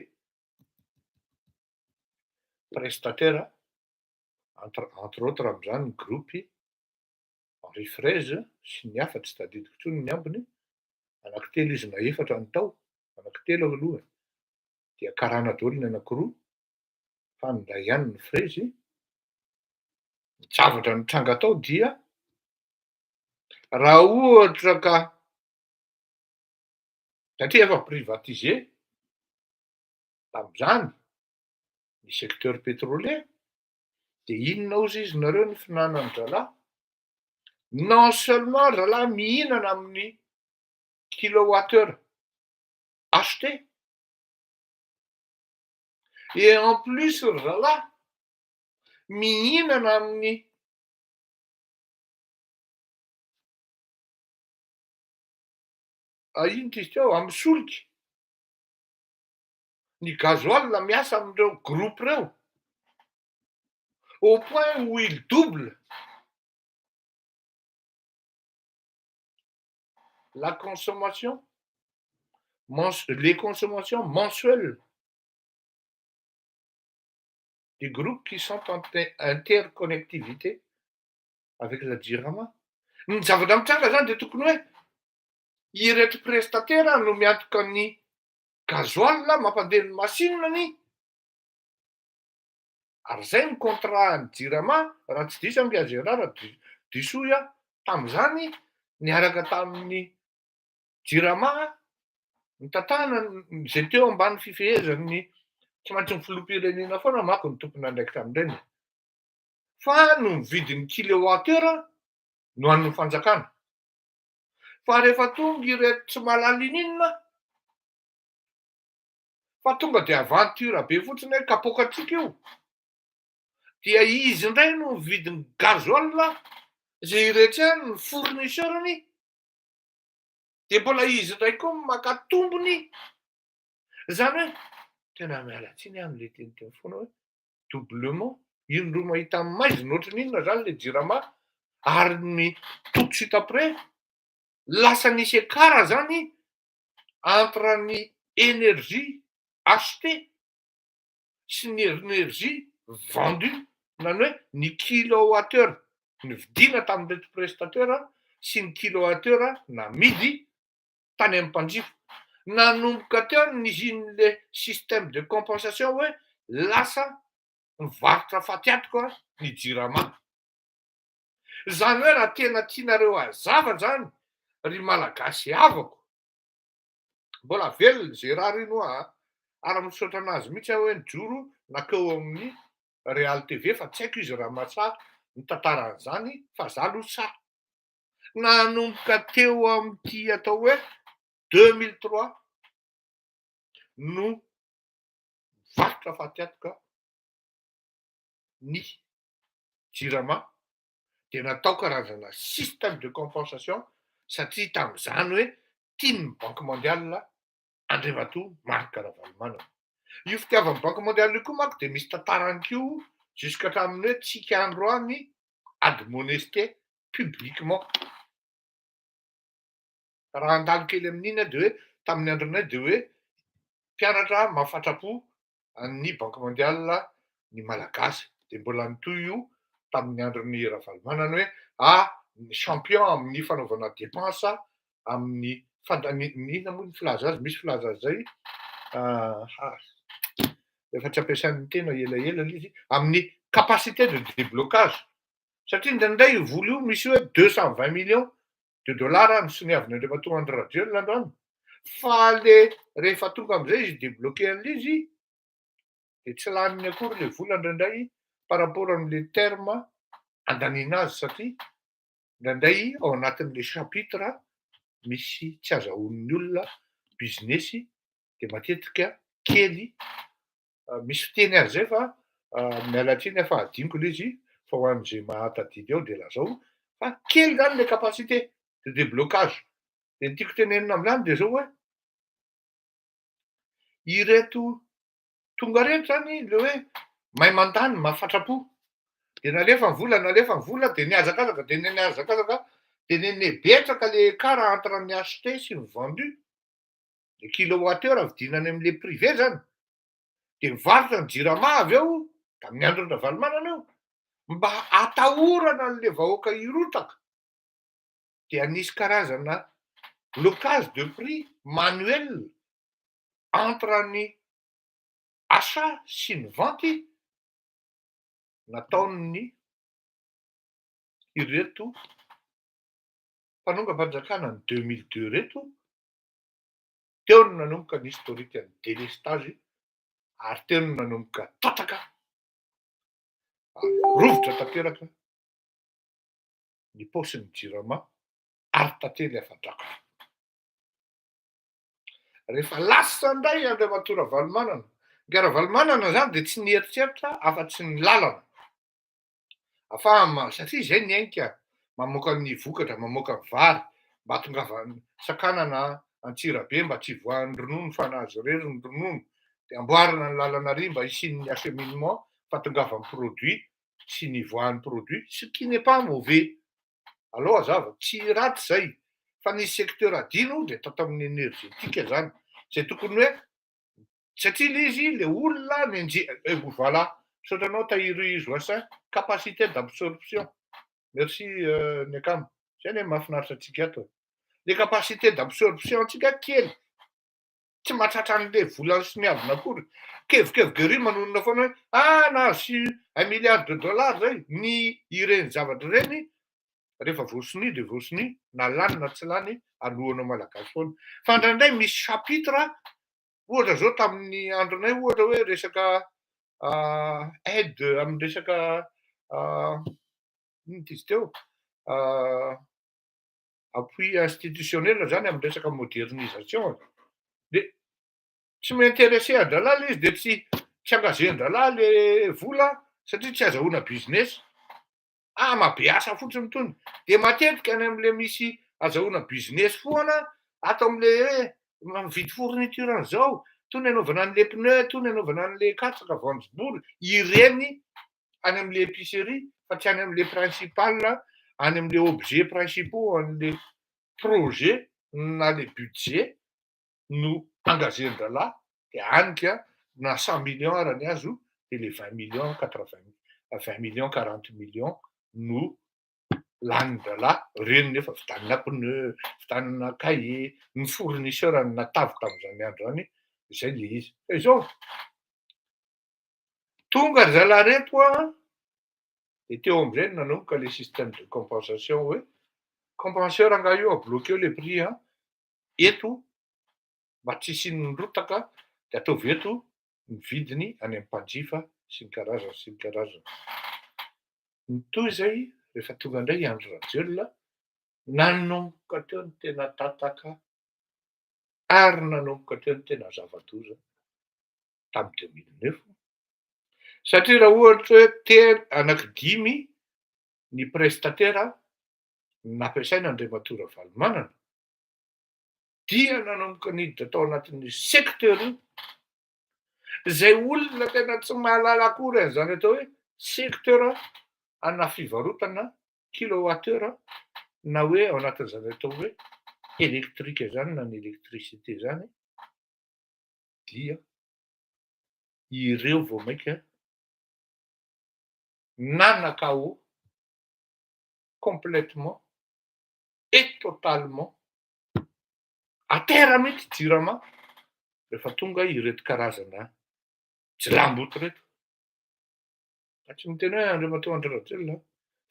prestataire entre autres am'zany ny groupe Henri Fraise sy ny hafa tsy tadidiko intsony ny ambiny anankitelo izy na efatra ny tao anankitelo aloha dia karana daholo ny anankiroa fa ny ray ihany ny Fraise. Ny zavatra nitranga tao dia raha ohatra ka satria efa privatisé tam'zany ny secteur pétrolier de inona ozy izy nareo ny finanan'ny zalahy non seulement zalahy mihinana amin'ny kilowattheure acheté et en plus zalahy mihinana amin'ny ino ty izy teo amin'ny solika ny gasoil miasa amindreo groupe reo au point où il double la consommation les consommations mensuelles des groupes qui sont en interconnectivité avec la JIRAMA. Ny zavatra mitranga zany de tokony hoe ireto prestataire no miantoka ny gasoil mampandeha ny masininy ary zay ny contrat ny JIRAMA raha tsy diso Nga Gérard disoy tam'zany niaraka tamin'ny JIRAMA nitatana zay teo ambany fifehezan'ny tsy maintsy ny filoham-pirenena foana manko ny tompon'andraikitra amin'ireny fa no mividin'ny kilowattheure no an'ny fanjakana. Fa rehefa tonga ireto tsy malala ininona fa tonga de aventure be fotsiny hoe kapokatsika io dia izy indray no mividin'ny gasoil zay iretrany ny fournisseurny de mbola izy indray koa maka tombony. Zany hoe tena miala tsiny am'le teniteny foana hoe doublement ino ro mahita amin'ny maizina ohatry n'inona zany le JIRAMA ary ny tout de suite après lasa nisy écart zany entre ny énergie achetée sy ny énergie vendue, zany hoe ny kilowattheure ny vidina tamin'reto prestateur sy ny kilowattheure namidy tany amin'ny mpanjifa. Nanomboka teo n'izy le système de compensation hoe lasa mivarotra fatiatiko ny jirama. Zany hoe raha tena tianareo hazava zany ry malagasy havako, mbola velona zay raha rino ary misaotra anazy mihitsy aho hoe nijoro nakeo amin'ny Real TV fa tsy haiko izy raha mahatsara ny tantaran'izany fa za aloha sara. Nanomboka teo amin'ity atao hoe 2003 no mivarotra fatiatiko ny jirama de natao karazana système de compensation satria tamin'izany hoe tiany Banque mondiale Andriamatoa Marc Ravalomanana. Io fitiavan'ny Banque mondiale io koa manko de misy tantarany koa jusqu'à hatramin'ny hoe tsika androany admonesté publiquement. Raha andalo kely amin'iny de hoe tamin'ny andronay de hoe mpianatra mahafatrapo ny Banque mondiale ny malagasy de mbola nitoy io tamin'ny andron'ny Ravalomanana hoe ny champion amin'ny fanaovana dépense amin'ny inona moa ny filaza azy, misy filaza azy zay efa tsy ampiasain'ny tena elaela izy amin'ny capacité de déblocage satria ndraindray vola io misy hoe 220 millions de dollars no soniaviny Andriamatoa Andry Rajoelina androany fa le rehefa tonga am'izay izy débloqué an'izy de tsy laniny akory le vola ndraindray par rapport am'le terme andanina azy satria ndraindray ao anatin'le chapitre misy tsy azahoan'ny olona business de matetika kely misy fiteny azy zay fa mialatsiny afa adiniko le izy fa ho an'izay mahatadidy ao de lazao fa kely zany le capacité de déblocage. De ny tiako tenenina amin'izany de zao hoe ireto tonga reto zany le hoe mahay mandany mahafatrapo de nalefa ny vola de niazakazaka de niazakazaka de nenebetsaka le écart entre ny acheté sy ny vendu le kilowattheure vidinany am'le privé zany de mivarotra ny jirama avy eo tamin'ny andron'ny Ravalomanana eo mba atahorana an'le vahoaka hirotaka de anisy karazana blocage de prix manuel entre ny achat sy ny vente nataon'ny ireto mpanonga-panjakana ny 2002 reto teo no nanomboka ny historique ny délestage ary teo no nanomboka tatraka rovotra tanteraka ny paosin'ny jirama ary tantely afadraka. Rehefa lasa indray Andriamatoa Ravalomanana, nga Ravalomanana zany de tsy nieritseritra afa-tsy ny lalana satria zay ny ainika mamoaka ny vokatra mamoaka ny vary mba hahatongavany sakanana Antsirabe mba tsy voan'ny ronono fa nahazo rery ny ronono de amboarina ny lalana ary mba hisian'ny acheminement fahatongavan'ny produit sy ny voan'ny produit ce qui n'est pas mauvais. Allo hazava tsy ratsy zay fa ny secteur adino de tato amin'ny énergétique zany zay tokony hoe satria le izy le olona voilà saotranao tahiry Joassin capacité d'absorption. Merci Nekam. Zay ny mahafinaritra antsika ato. Le capacité d'absorption antsika kely tsy mahatratra an'le vola soniavina akory. Kevikevika ery manonona foana hoe nahazo 1 milliard de dollars zay ny ireny zavatra ireny rehefa voasony de voasony na lany na tsy lany alohanao malagasy foana. Fa ndraindray misy chapitre ohatra zao tamin'ny andronay ohatra hoe resaka aide amin'ny resaka izy teo appui institutionnel zany amin'ny resaka modernisation de tsy m'intéressé andralala izy de tsy engagé-ndralala le vola satria tsy azahoana business mabe asa fotsiny tony de matetika any am'le misy azahoana business foana ato am'le hoe mividy fourniture an'izao tony anaovana an'le pneu tony anaovana an'le katsaka voanjobory ireny any am'le épicerie fa tsy any am'le principal any am'le objet principaux an'le projet na le budget no engagé-n-dralahy de hanika na 100 millions arany azo de le 20 millions 20 millions 40 millions no lanin-dralahy reny nefa vidanina pneu vidanina cahier ny fournisseur natavy tamin'izany andro any zay le izy fa izao tonga ry zalahy reto a de teo am'izay nanomboka le système de compensation hoe compenseur angaha io abloqueo le prix a eto mba tsy hisian'rotaka de ataovy eto ny vidiny any am'mpanjifa sy ny karazany ny toy zay rehefa tonga indray andro rajolona nanomboka teo ny tena tataka ary nanomboka teo ny tena zava-doza tamy 2009 satria raha ohatra hoe anankidimy ny prestataire nampiasaina Andriamatora Valomanana dia nanomboka niditra tao anatin'ny secteur io zay olona tena tsy mahalala akory an'izany atao hoe secteur ana fivarotana kilowattheure na hoe ao anatin'izany atao hoe elektrika zany na ny électricité zany dia ireo vao mainka nanakao complètement et totalement atera mihitsy JIRAMA rehefa tonga ireto karazana jilamboto reto fa tsy miteny hoe Andriamatoa Rajolina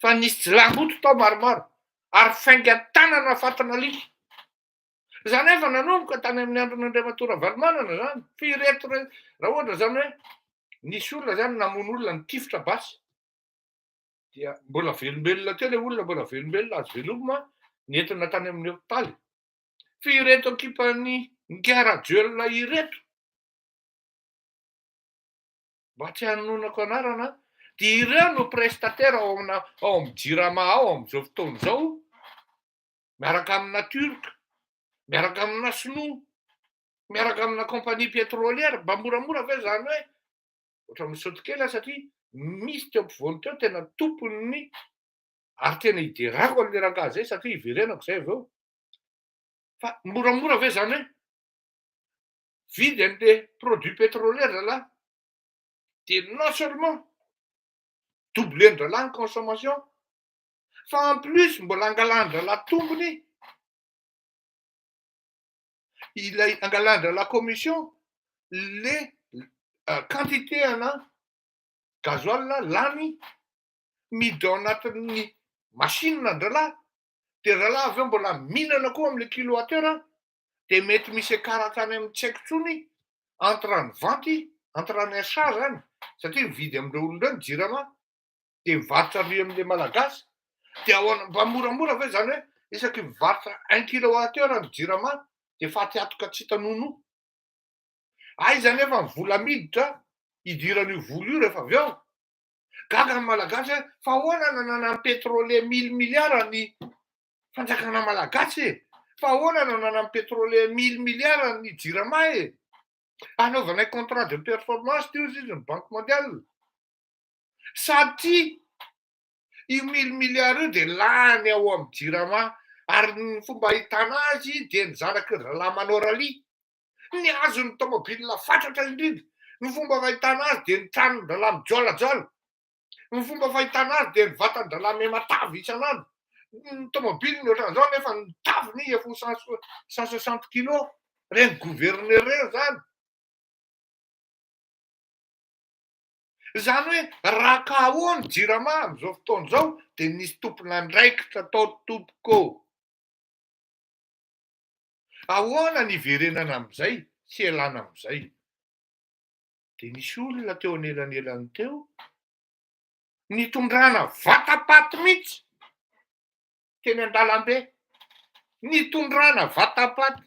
fa nisy jilamboto tao maromaro ary faingan-tanana fatin'alika zany efa nanomboka tany amin'ny andron'Andriamatora Valomanana zany fa ireto raha ohatra zany hoe nisy olona zany namono olona nitifitra basy dia mbola velombelona teo le olona mbola velombelona azo velomina nentina tany amin'ny hôpitaly fa ireto ekipan'ny Ngaradiolona ireto mba tsy hanonako anarana dia ireo no prestataire ao amin'ny JIRAMA ao amin'izao fotoana izao miaraka amina turka miaraka amina sinoa miaraka amina compagnie pétrolière mba moramora ve zany hoe ohatra misaoty kely satria misy teo ampovoany teo tena tompony ary tena hiderako an'le rangahy zay satria hiverenako zay avy eo fa moramora ve zany hoe vidy an'le produit pétrolière zalahy de non seulement doublen-dralahy ny consommation fa en plus mbola angalan-dralahy tombony ilay angalan-dralahy commission le quantité ana gasoil lany miditra ao anatin'ny machine-ndralahy de ralahy avy eo mbola mihinana koa am'le kilowattheure de mety misy akaratrany amin'ny tsy haiko tsony entre ny venty entre ny achat zany satria mividy am'ireo olona ireo ny JIRAMA de mivarotra ary am'le malagasy de mba moramora ve zany hoe isaky mivarotra 1 kilowattheure ny JIRAMA de faty atoka tsy tanono ay zany efa ny vola miditra idiran'io vola io rehefa avy eo gaga ny malagasy fa ahoana nanana pétrolier 1000 milliards ny fanjakana malagasy fa ahoana nanana pétrolier 1000 milliards ny JIRAMA anaovanay contrat de performance teo izy ny banque mondiale satria io 1000 milliards io de lany ao amin'ny JIRAMA ary ny fomba ahitana azy de ny zanaky ralahy manao rally ny azony tomobile fatratra indrindra ny fomba fahitana azy de ny tranony-dralahy mijoalajoala ny fomba fahitana azy de ny vatan-dralahy mematavy isan'andro ny tomobile ny ohatran'izao nefa ny taviny efa 160 kilos reny gouverneur reny zany zany hoe raha ka ahoany JIRAMA amin'izao fotoana izao de nisy tompon'andraikitra tao tompoko ahoana ny iverenana amin'izay sy ialana amin'izay de nisy olona teo anelanelany teo nitondrana vatapaty mihitsy teny an-dalambe nitondrana vatapaty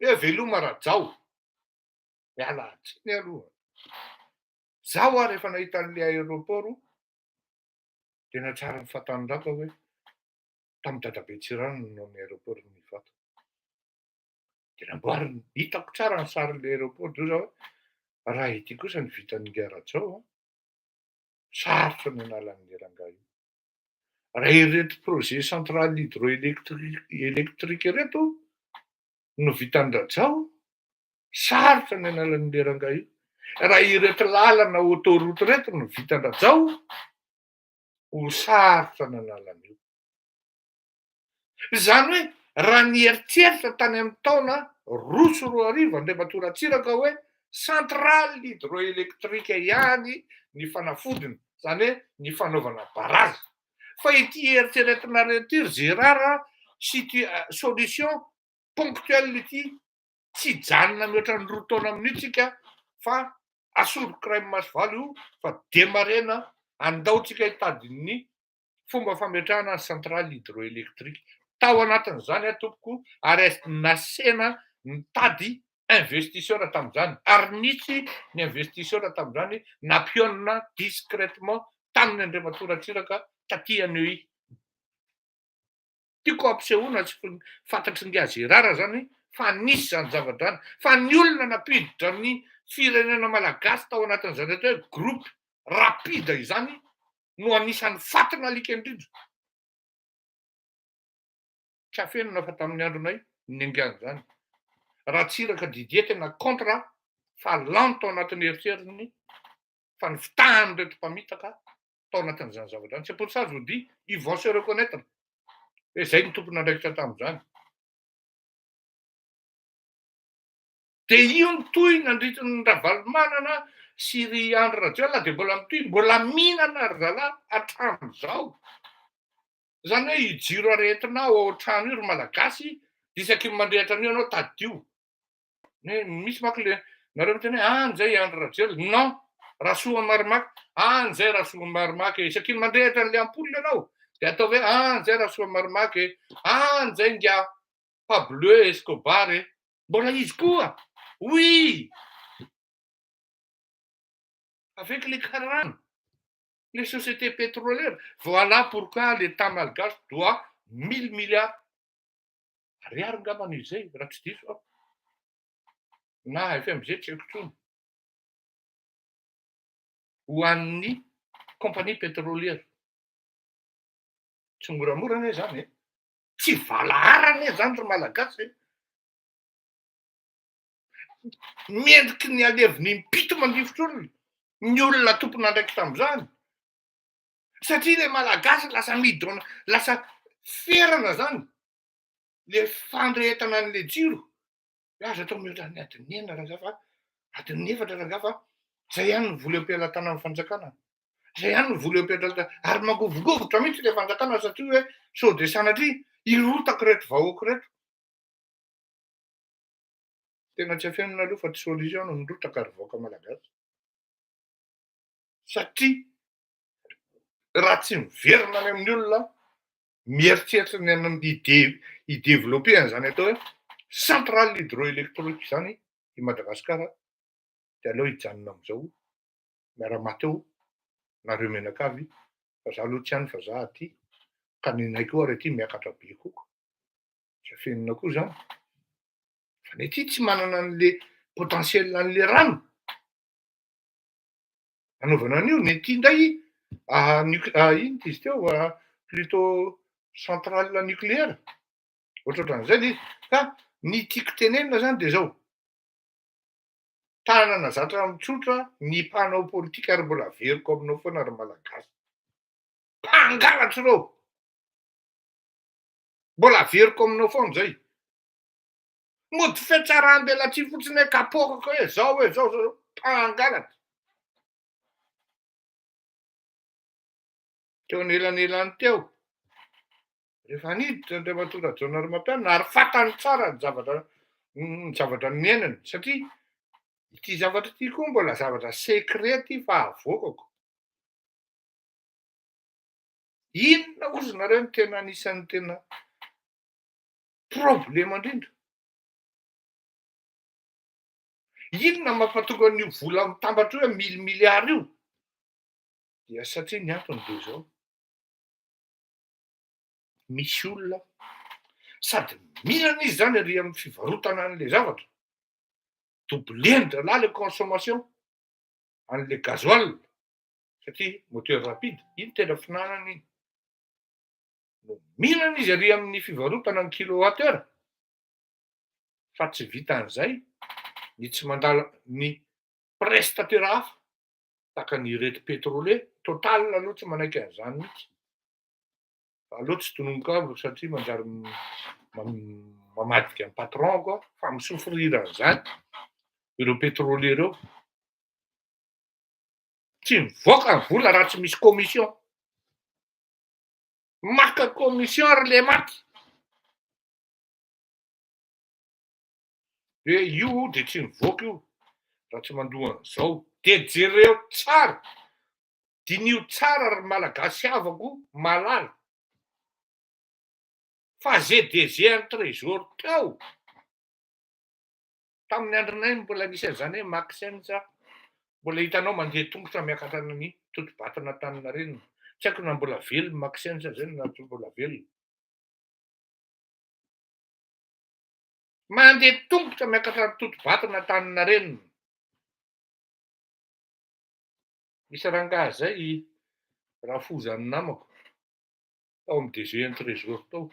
hoe veloma Rajao miala tsiny aloha zaho a rehefa nahita an'le aéroport de nahatsara ny fatanindraka hoe tamin'ny Dadabe Tsirano no amin'ny aéroport nivato de namboariny hitako tsara ny sarin'le aéroport zao zaho hoe raha ity kosa ny vitan'ny Ngarajao sarotra ny analan'le rangahy io raha ireto projet centrale hydroélectrique reto no vitan'ny Rajao Sarotra ny analan'le rangahy io. Raha ireto lalana autoroute reto no vitan-drajao, ho sarotra ny analan'io. Zany hoe raha nieritseritra tany amin'ny taona roa sy roa arivo Andriamatoratsiraka hoe centrale hydroélectrique ihany ny fanafodiny, zany hoe ny fanaovana barazy. Fa ity eritreretina reto ity Gérard solution ponctuelle ity tsy janona mihoatra ny 2 taona minitsika fa asolo iray Masivalo io fa demarena andaotsika hitadin'ny fomba fametrahana ny centrale hydroélectrique. Tao anatin'izany tompoko ary nasena mitady investisseur tamin'izany ary nisy ny investisseur tamin'izany nampionina discrètement tamin'ny Andriamatoratsiraka taty anio. Tiako ampisehoana sy fantatry ny Gérard zany fa nisy zany zavatra zany, fa ny olona napiditra ny firenena malagasy tao anatin'izany hoe groupe rapide izany no anisan'ny fatina alika indrindra. Tsy afenina fa tamin'ny andronay ny angian'izany. Ratsiraka Didier tena contre fa lany tao anatin'ny eritseriny fa ny fitahany reto mpamitaka tao anatin'izany zavatra. C'est pour ça je vous dis, ils vont se reconnaître. E zay ny tompony andraikitra tamin'izany. De io ny toy nandritra ny Ravalomanana sy ry Andry Rajoelina de mbola mitohy, mbola mihinana ry zalahy hatramin'izao. Zany hoe hijiro aretina ao an-trano io ry malagasy, isaky ny mandrehatra an'io ianao tadio. Misy manko le nareo miteny hoe an'izay Andry Rajoelina. Non, Rasoa Marimaky, an'izay Rasoa Marimaky, isaky ny mandrehatra an'le ampoly ianao. De atao hoe an'izay Rasoa Marimaky, an'izay nga Pablo Escobar. Mbola izy koa. Oui. Avec les carans, les sociétés pétrolières. Voilà pourquoi l'État malgache doit 1000 milliards. Ariary ngamba izay, raha tsy diso. Na FMG tsy haiko intsony. Ho an'ny compagnie pétrolière. Tsy moramora anie zany. Tsy valaharany zany ry malagasy. Mendriky ny aleviny impito mandrifotra olona. Ny olona tompona andraiky tamin'izany. Satria le malagasy lasa midona, lasa ferana zany. Le fandrehetana an'le jiro. Aza atao mihoatra ny adiny 9 rangafa, adiny 4 rangafa, zay ihany ny vola am-pelatana amin'ny fanjakana. Zay ihany ny vola am-pelatana. Ary mangovogovotra mihitsy le fanjakana satria hoe sao de sanatria irotako reto vahoaka reto. Tena tsy afenina aloha fa tsy solution no nirotaka ary vahoaka malagasy. Satria raha tsy miverina any amin'ny olona, mieritreritra ny hideveloper an'izany atao hoe centrale hydroélectrique zany i Madagasikara, de aleo hijanona amin'izao miara-maty eo nareo menakavy fa za aloha tsy hany fa za aty ka ninay koa ary aty miakatra be koa. Tsy afenina koa zany. Fa ny aty tsy manana an'le potentiel an'le rano. Anaovana an'io ny aty indray ino izy teo plutôt centrale nucléaire. Ohatran'izay izy. Ka ny tiako tenenina zany de zao. Tanana zatra mitsotra ny mpanao politika ary mbola averiko aminao foana ry malagasy. Mpangalatra reo. Mbola averiko aminao foana zay. Mody fiatsaram-belatsihy fotsiny hoe kapokako hoe zao mpangalatra. Teo anelanelany teo. Rehefa niditra Andriamatoa Rajoelina ary fantany tsara ny zavatra niainany satria ity zavatra ity koa mbola zavatra secret ity fa avoakako. Inona ozy nareo ny tena anisan'ny tena problema indrindra? Inona mampatonga an'io vola mitambatra hoe 1000 milliards io? Dia satria ny antony de zao. Misy olona sady minana izy zany ary amin'ny fivarotana an'le zavatra. Doblendra là le consommation an'le gasoil satria moteur rapide, iny tena finanana iny. No minana izy ary amin'ny fivarotana ny kilowattheure. Fa tsy vita an'izay ny tsy mandala ny prestateur hafa tahaka ny reto pétrole total aloha tsy manaiky an'izany mihitsy. Aleo tsy tononika satria manjary mamadika ny patron koa fa misofrira an'izany ireo pétrolier ireo. Tsy mivoaka ny vola raha tsy misy commission. Maka commission ary le maty. De io de tsy mivoaka io raha tsy mandoa an'izao. De jereo tsara, dinio tsara ary malagasy havako malala. Fa GDG ny trésor tao tamin'ny andronay mbola nisy an'izany hoe Maxence, mbola hitanao mandeha tongotra miakatra ny Totobatana Antaninarenina. Tsy haiko na mbola velona Maxence zay na tsy mbola velona. Mandeha tongotra miakatra ny Totobatana Antaninarenina. Misy rangahy zay Rafoza ny namako tao amin'ny DG ny trésor tao.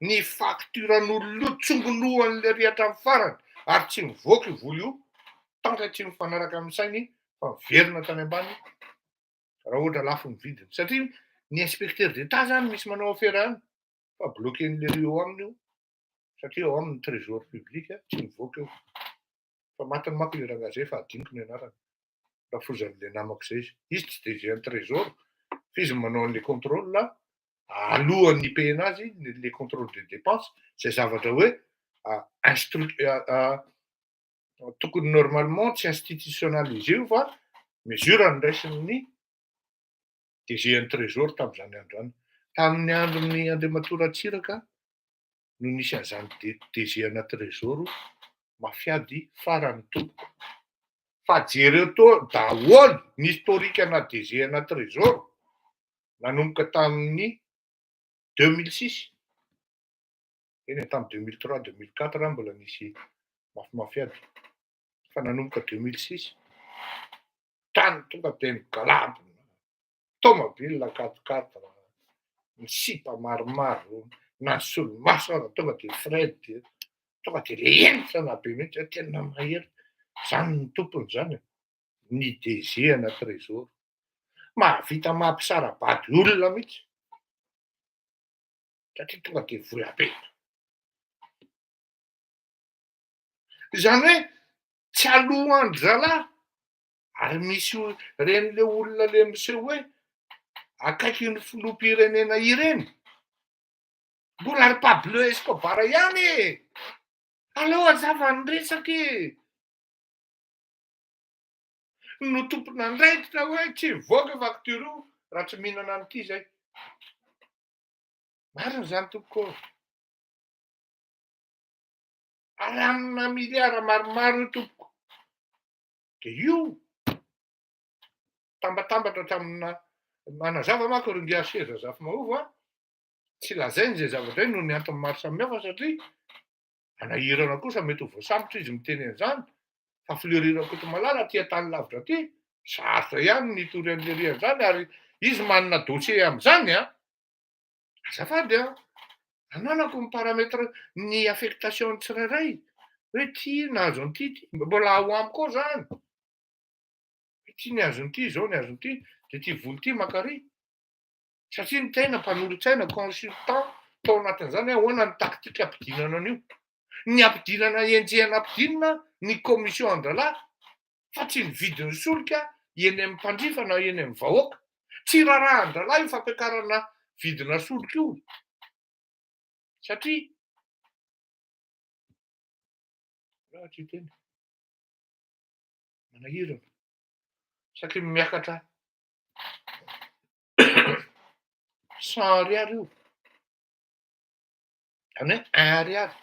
Ny facturan'olona io tsongoloan'le rihatra amin'ny farany ary tsy mivoaka io vola io tanka tsy mifanaraka amin'ny sainy fa miverina tany ambany raha ohatra lafo ny vidiny. Satria ny inspecteur d'état zany misy manao afera any fa bloquen'le rio aminy io satria ao amin'ny trésor public tsy mivoaka io. Fa matiny manko le rangahy zay fa adiniko ny anarany. Rafozan'le namako zay izy tsy DG ny trésor fa izy manao an'le contrôle alohan'ny ipena azy le contrôle de dépense zay zavatra hoe tokony normalement tsy institutionnalisé io fa mesure niraisin'ny DG ny trésor tamin'izany andro any. Tamin'ny andron'ny Andriamatoa Ratsiraka no nisy an'izany DG ana trésor mafiady farany tompoko. Fa jereo tô daholo ny historique ana DG ana trésor nanomboka tamin'ny 2006. Eny tamin'ny 2003-2004 mbola nisy mafiady. Fa nanomboka 2006. Tany tonga teny galabona, tomobile 4x4, ny sipa maromaro, na ny solomaso ary tonga de Fred, tonga de le entsana be mihitsy tena mahery. Zany ny tompony zany ny DG ana trésor. Mahavita mampisara-bady olona mihitsy satria tonga de vola be. Zany hoe tsy alohan'ny zalahy ary misy ren'le olona le miseho hoe akaiky ny filoham-pirenena ireny. Mbola ry Pablo Escobar ihany e. Aleo azava ny resaky e. No tompona andraikitra hoe tsy mivoaka facture io raha tsy mihinana an'ity zay. Marina zany tompoko. Ary amina miliara maromaro io tompoko. De io tambatambatra tamina manazava manko ringia seza zafy mahovo tsy lazainy zay zavatra noho ny antony maro samihafa satria anahirana kosa mety ho voasambotra izy miteny an'izany fa fleurirako eto malala tia tany lavitra ty sarotra ihany nitory an'le rihan'izany ary izy manana dossier amin'izany azafady ananako ny parametre ny affectation tsirairay hoe ty nahazo an'ity mbola ho amiko ao zany. Ty ny azon'ity zao ny azon'ity de ty voly ty makary. Satria ny tena mpanolotsaina consultant tao anatin'izany ahoana ny taktika ampidinana an'io. Ny ampidinana enjehana ampidinina ny commission an-dralahy fa tsy ny vidin'ny solika eny amin'ny mpandrifa na eny amin'ny vahoaka. Tsy rarahan-dralahy io fampiakarana vidina solika io. Satria raha tsy teny manahirana satria miakatra 100 ariary io. Zany hoe 1 ariary.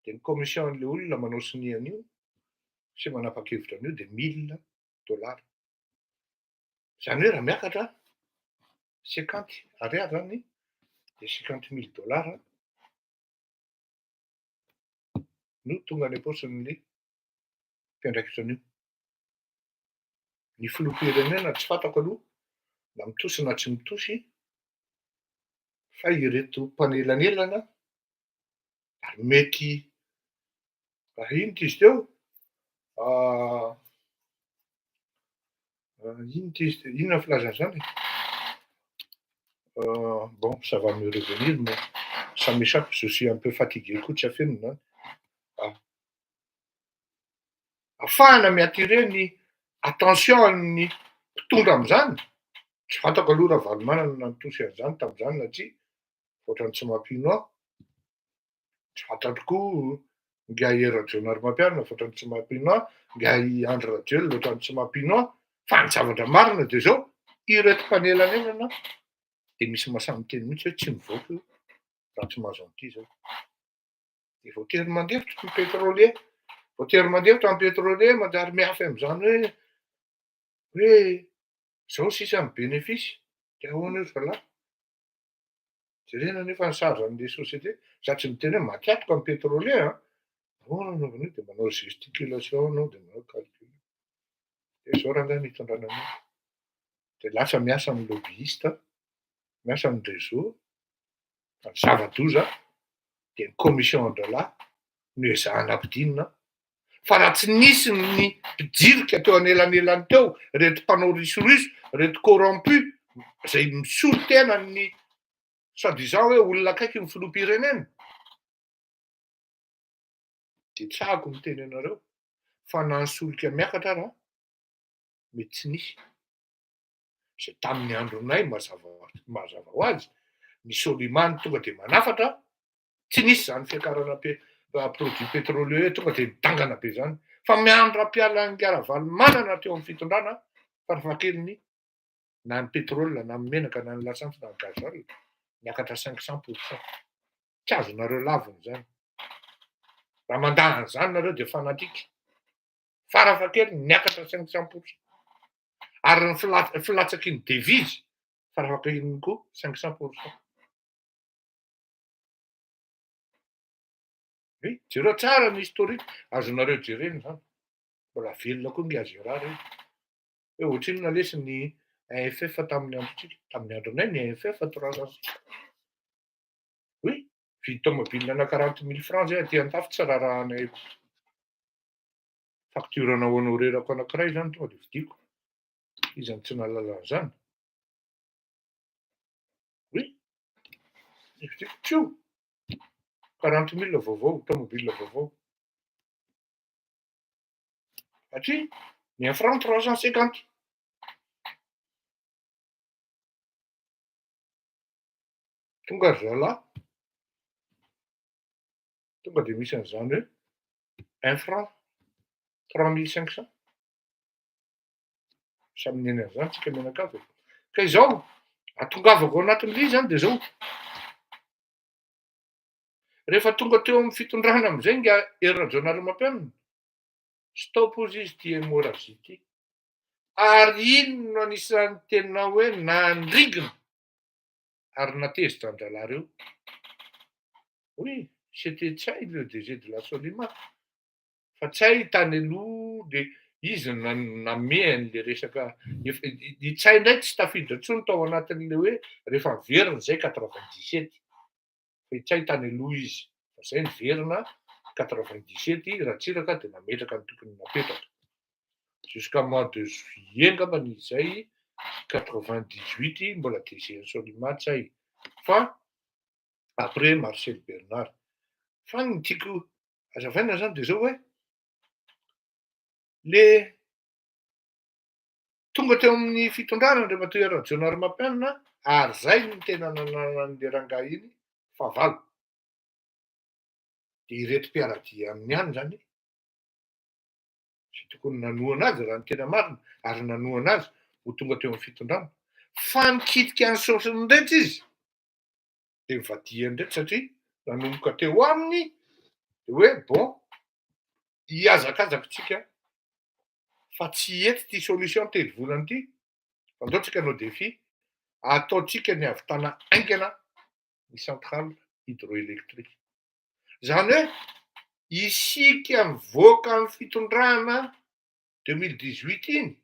De ny commission an'le olona manao sinihan'io sy manapa-kevitra an'io de $1000. Zany hoe raha miakatra 50 ariary zany de $50,000 no tonga any am-paosin'le mpiandraikitra an'io. Ny filoham-pirenena tsy fantako aloha na mitosy na tsy mitosy fa ireto mpanelanelana ary mety Inona izy teo? Inona filazana zany? Bon, ça va me revenir, mais ça m'échappe, je suis un peu fatigué koa tsy afenina. Ahafahana mi-attirer ny attention amin'ny mpitondra am'zany. Tsy fantako aloha raha valimanana nanotosy an'izany tam'izany na tsia, ohatrany tsy mampino aho. Tsy fantatro koa nga i Radio Narmampianina ohatrany tsy mampino aho, nga i Andry Rajelo ohatrany tsy mampino aho, fa ny zavatra marina de zao, ireto mpanelanelana de misy mahasamby teny mihitsy hoe tsy mivoaka io raha tsy mahazo an'ity zao. De vao tery mandefitra ny pétrolier, vao tery mandefitra ny pétrolier manjary miafy am'zany hoe zao sisa ny bénéfice, de ahoana io zalahy? Jerena nefa ny saron'le société, za tsy miteny hoe mankatoka ny pétrolier an, ahoana anaovana io de manao gesticulation anao de manao calcul. De zao rangahy nitondrana anao. De lasa miasa amin'ny lobbyiste, miasa amin'ny réseau, ny zava-doza, de ny commission-dralahy no ezahana ampidinina. Fa raha tsy nisy ny mpidirika teo anelanelany teo, reto mpanao risoriso, reto corrompu, zay misolo tena ny soi-disant hoe olona akaiky ny filoham-pirenena, de tsahako miteny anareo fa na ny solika miakatra raha mety tsy nisy. Zay tamin'ny andronay mazava ho azy, ny Solimany tonga de manafatra, tsy nisy zany fiakarana produit pétrolier tonga de nitangana be zany. Fa miandra-piala Ngaravaly teo amin'ny fitondrana farafahakeliny na ny pétrole na ny menaka na ny lasantsy na ny gazole niakatra 500%. Tsy azonareo laviny zany. Raha mandahy an'izany nareo de fanatika. Farafahakeliny niakatra 500%. Ary ny filatsaky ny devise farafahakeliny koa 500%. Jereo tsara ny historique, azonareo jerena zany. Mbola velona koa nge Gérard io. Hoe ohatrinona lesy ny AFF tamin'ny androntsika, tamin'ny andronay ny AFF 300. Oui, vidy tomobile ana 40 000 francs zay aty an-tafy tsy rarahanay. Facture ana honorerako anankiray zany tonga de vidiko. Izy tsy nahalala an'izany. Oui, vidiko tsio. 40 000 vaovao, tomobile vaovao. Satria ny un franc 350. Tonga zalahy, tonga de misy an'izany hoe 1 franc 3500. Samy neny an'izany tsika mianakavy. Ka izao, atongavako anatin'ilay zany de zao. Rehefa tonga teo amin'ny fitondrana am'izay nga Radio Narmampianina, stop ozy izy ty hémorragie ty. Ary ino no anisan'ny tena hoe nandringina ary natezitra an-dralahy reo. Oui, c'était Tsay le DG de la Solima. Fa Tsay tany aloha de izy name an'le resaka. I Tsay ndraiky tsy tafiditra intsony tao anatin'le hoe rehefa niverina zay 97. Fa i Tsay tany aloha izy. Fa zay niverina 97 ratsiraka de nametraka ny tokony napetraka. Jusqu'à mois de juillet ngambany izay 98 mbola DG Solima Tsay. Fa après Marcel Bernard. Fa ny tiako hazavaina zany de zao hoe le tonga teo amin'ny fitondrana rehefa teo Radio Narmampianina ary zay ny tena nananan'le rangahy iny fahavalo. De ireto mpiaradia aminy ihany zany sy tokony nanoana azy raha ny tena marina ary nanoana azy ho tonga teo amin'ny fitondrana. Fa nikitika ny saosiny rehetra izy de mivadiny rehetra satria nanomboka teo aminy de hoe bon hiazakazakitsika fa tsy eto ty solution telo volana ty, fandaotsika anao défi, ataotsika ny havitana aingana ny centrale hydroélectrique. Zany hoe isika mivoaka ny fitondrana 2018 iny.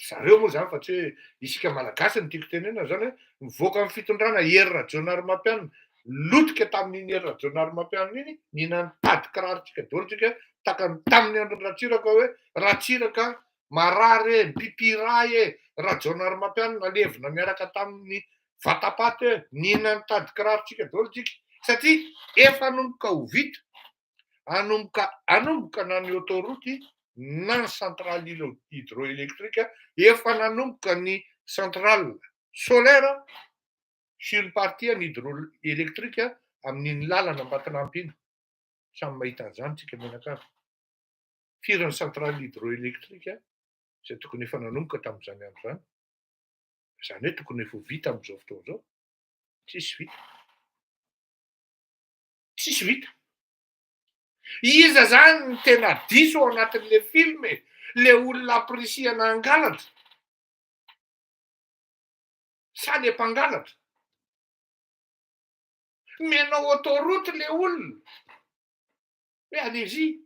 Zareo moa zany fa tsy hoe isika malagasy ny tiako tenena zany hoe mivoaka ny fitondrana hery Radio Narmampianina, lotika tamin'iny hery Radio Narmampianina iny, nihinany mitady kirarotsika daholo tsika takany tamin'ny andro Ratsiraka hoe Ratsiraka marary e, pipiray e, Rajonary Mampianina levona miaraka tamin'ny vatapaty hoe ninona nitady kirarotsika daholo tsika satria efa hanomboka ho vita, hanomboka na ny autoroute na ny centrale hydroélectrique efa nanomboka ny centrale solaire sy ny partie ny hydroélectrique amin'iny lalana Ambatolampy iny. Samy mahita an'izany tsika mianakavy. Firy ny centrale hydroélectrique izay tokony efa nanomboka tamin'izany andro izany. Izany hoe tokony efa ho vita amin'izao fotoana izao. Tsisy vita. Tsisy vita. Iza zany ny tena diso ao anatin'le filme, le olona ampirisiana angalatra sa le mpangalatra. Menao autoroute le olona. Mais allez-y,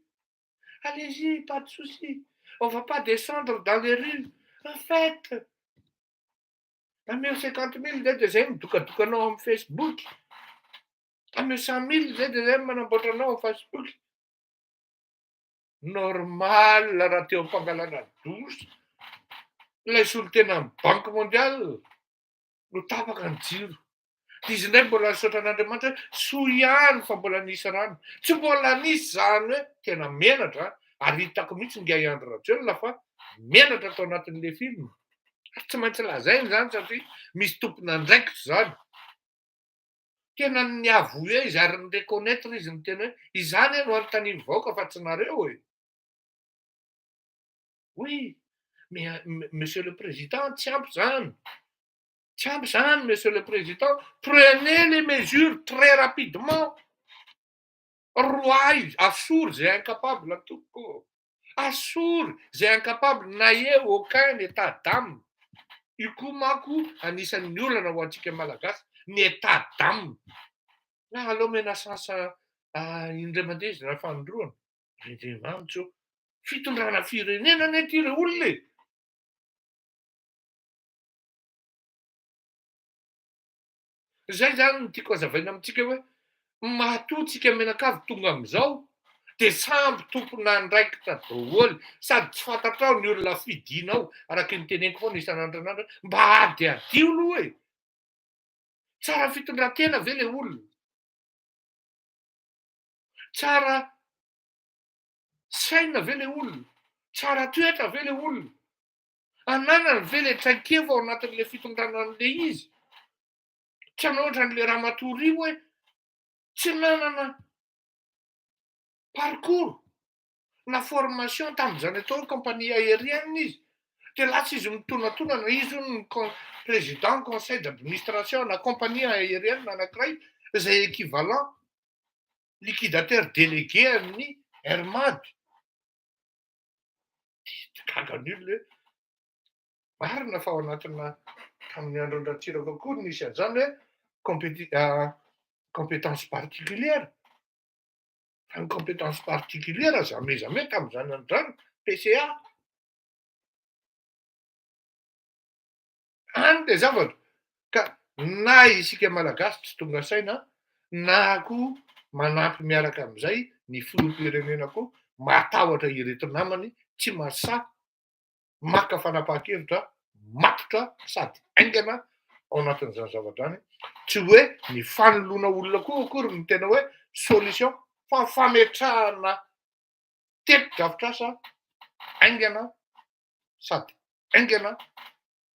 pas de souci. On va pas descendre dans les rues. En fait, ameo 50 000 zay dia zay midokadokanao amin'ny Facebook. Ameo 100 000 zay dia zay manamboatra anao amin'ny Facebook. Normal raha teo am-pangalana dosa. Ilay solon-tena amin'ny Banque mondiale no tapaka ny jiro. Izy indray mbola nisaotra an'Andriamanitra hoe soa ihany fa mbola nisy rano. Tsy mbola nisy zany hoe tena menatra, ary hitako mihitsy Ngiahy Andry Rajoelina fa menatra tao anatin'le film. Ary tsy maintsy lazainy zany satria misy tompona andraikitra zany. Tena niavoue izy ary nireconnaître izy ny tena hoe izany no anontaniany vahoaka fa tsy nareo e. Oui, mais monsieur le président, tsy ampy zany. Tsy ampy zany, monsieur le président, prenez les mesures très rapidement. Roay, assury zay incapable atoko. Assury zay incapable na eo aucun état d'âme. Io koa manko anisan'ny olana ho antsika malagasy, ny état d'âme. Na aloha menasasa indray mandeha izy raha fanondroana. Andriamanitra, fitondrana firenena anie ty re olona e. Zay zany no tiako hazavaina amintsika hoe matoa tsika mianakavy tonga amin'izao dia samby tompona andraikitra daholo sady tsy fantatrao ny olona fidinao araka ny teneniko foana isan'andro mba ady adio aloha e. Tsara fitondran-tena ve le olona? Tsara saina ve le olona? Tsara toetra ve le olona? Ananany ve le traikefa ao anatin'le fitondrana an'le izy? Tsy hanao ohatran'le ramatoa rio hoe tsy nanana parcours na formation tamin'izany atao compagnie aérienne izy. Dia lasa izy mitonatona izy ny président conseil d'administration na compagnie aérienne anankiray izay équivalent liquidateur délégué amin'ny Airmad. Gagan'olona hoe marina fa ao anatina tamin'ny andron'ny Ratsiraka koa nisy an'izany hoe compétence particulière. Ny compétence particulière jamais tamin'izany androany PCA. Any le zavatra ka na isika malagasy tsy tonga saina na koa manampy miaraka amin'izay ny filoham-pirenena koa matahotra ireto namany tsy mahasahy maka fanapahan-kevitra matotra sady aingana ao anatin'izany zavatra any. Tsy hoe ny fanoloana olona koa akory ny tena hoe solution fa fametrahana teti-drafitr'asa aingana sady aingana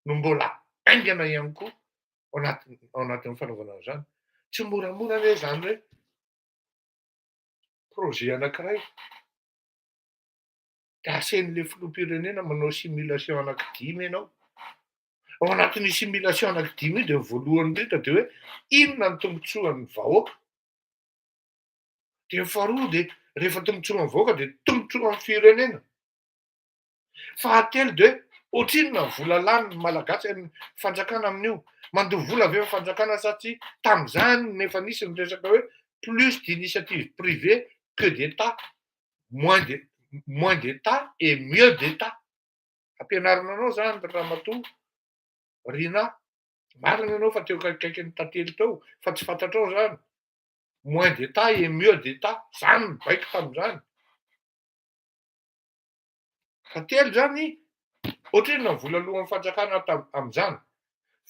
no mbola aingana ihany koa ao anatin'ny fanaovana an'izany. Tsy moramora anie zany hoe projet anankiray dia asen'le filoham-pirenena manao simulation anankidimy ianao. Ao anatin'ny simulation anankidimy io dia ny voalohany indrindra dia hoe inona ny tombotsoan'ny vahoaka. Dia faharoa dia rehefa tombotsoan'ny vahoaka dia tombotsoan'ny firenena. Fahatelo dia ohatrinona ny vola lanin'ny malagasy amin'ny fanjakana amin'io. Mandoha vola avy amin'ny fanjakana satria tamin'izany nefa nisy ny resaka hoe plus d'initiative privée que d'État, moins d'État et mieux d'État. Ampianarina anao zany ramatoa Rina, marina ianao fa teo akaikaiky ny tantely tao fa tsy fantatrao zany. moins d'état et mieux d'état, zany mibaiko tamin'izany. Fa telo zany, ohatriny vola alohan'ny fanjakana amin'izany.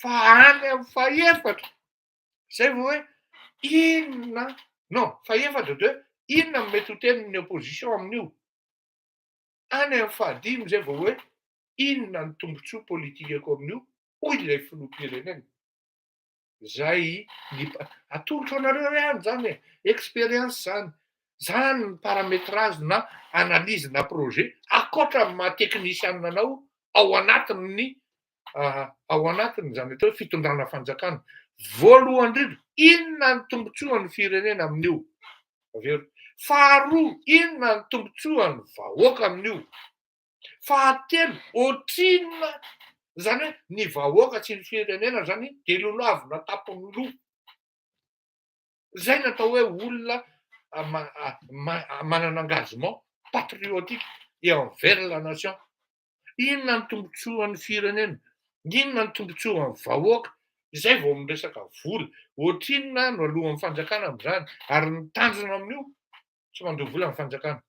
Fa any amin'ny fahaefatra, zay vao hoe inona non fahaefatra de hoe inona no mety ho tenin'ny opposition amin'io. Any amin'ny fahadimy zay vao hoe inona ny tombontsoa politikako amin'io, hoy ilay filoham-pirenena. Zay atolotra anareo ihany zany e, expérience zany. Zany ny paramétrage na analyse na projet ankoatra ny maha-teknisianina anao ao anatiny zany atao hoe fitondrana fanjakana. Voalohany indrindra, inona ny tombontsoan'ny firenena amin'io? Aveo. Faharoa, inona ny tombontsoan'ny vahoaka amin'io? Fahatelo, ohatrinona zany hoe ny vahoaka sy ny firenena zany de lolohavina tapon'ny loha. Zay natao hoe olona manana engagement patriotique et envers la nation. Inona ny tombontsoan'ny firenena? Inona ny tombontsoan'ny vahoaka? Zay vao miresaka vola. Ohatrinona no alohan'ny fanjakana amin'izany ary ny tanjona amin'io tsy mandoha vola ny fanjakana.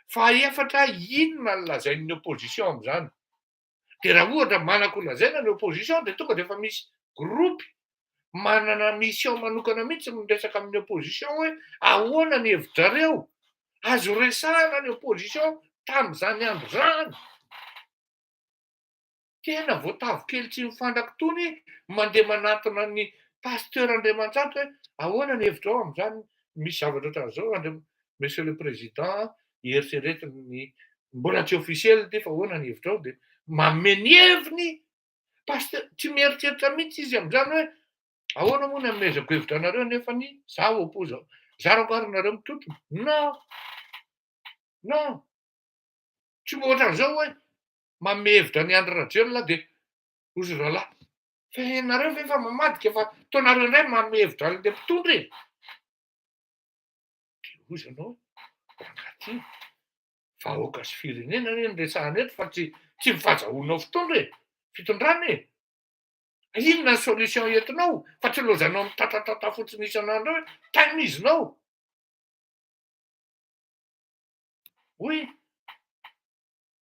Fahaefatra, inona no lazain'ny opposition amin'izany? De raha ohatra manako lazaina ny opposition de tonga de efa misy gropy manana mission manokana mihitsy miresaka amin'ny opposition hoe ahoana ny hevitrareo, azo resahana ny opposition tamin'izany andro zany. Tena voatavo kely tsy mifandraky tony mandeha manatona ny pasteur Andriamantsatro hoe ahoana ny hevitrao amin'izany, misy zavatra ohatran'izao monsieur le président, ieritreretiny mbola tsy officiel ty fa ahoana ny hevitrao de mameno heviny pasteur, tsy mieritreritra mihitsy izy amin'izany hoe ahoana moa ny amezako hevitra anareo nefany zaho opposa, zarako ary nareo mitotona. Non, non, tsy ohatran'izao hoe manome hevitra ny Andry Rajoelina de ozy rahalahy, fa ianareo ve efa mamadika efa ataonareo indray manome hevitra an'ilay mpitondra e. De ozy ianao rangahy, vahoaka sy firenena anie ny resahana eto fa tsy mifahazahoanao fitondra e, fitondrana e. Inona ny solution entinao fa tsy lozanao mitatratata fotsiny isan'andro hoe tamizinao. Oui,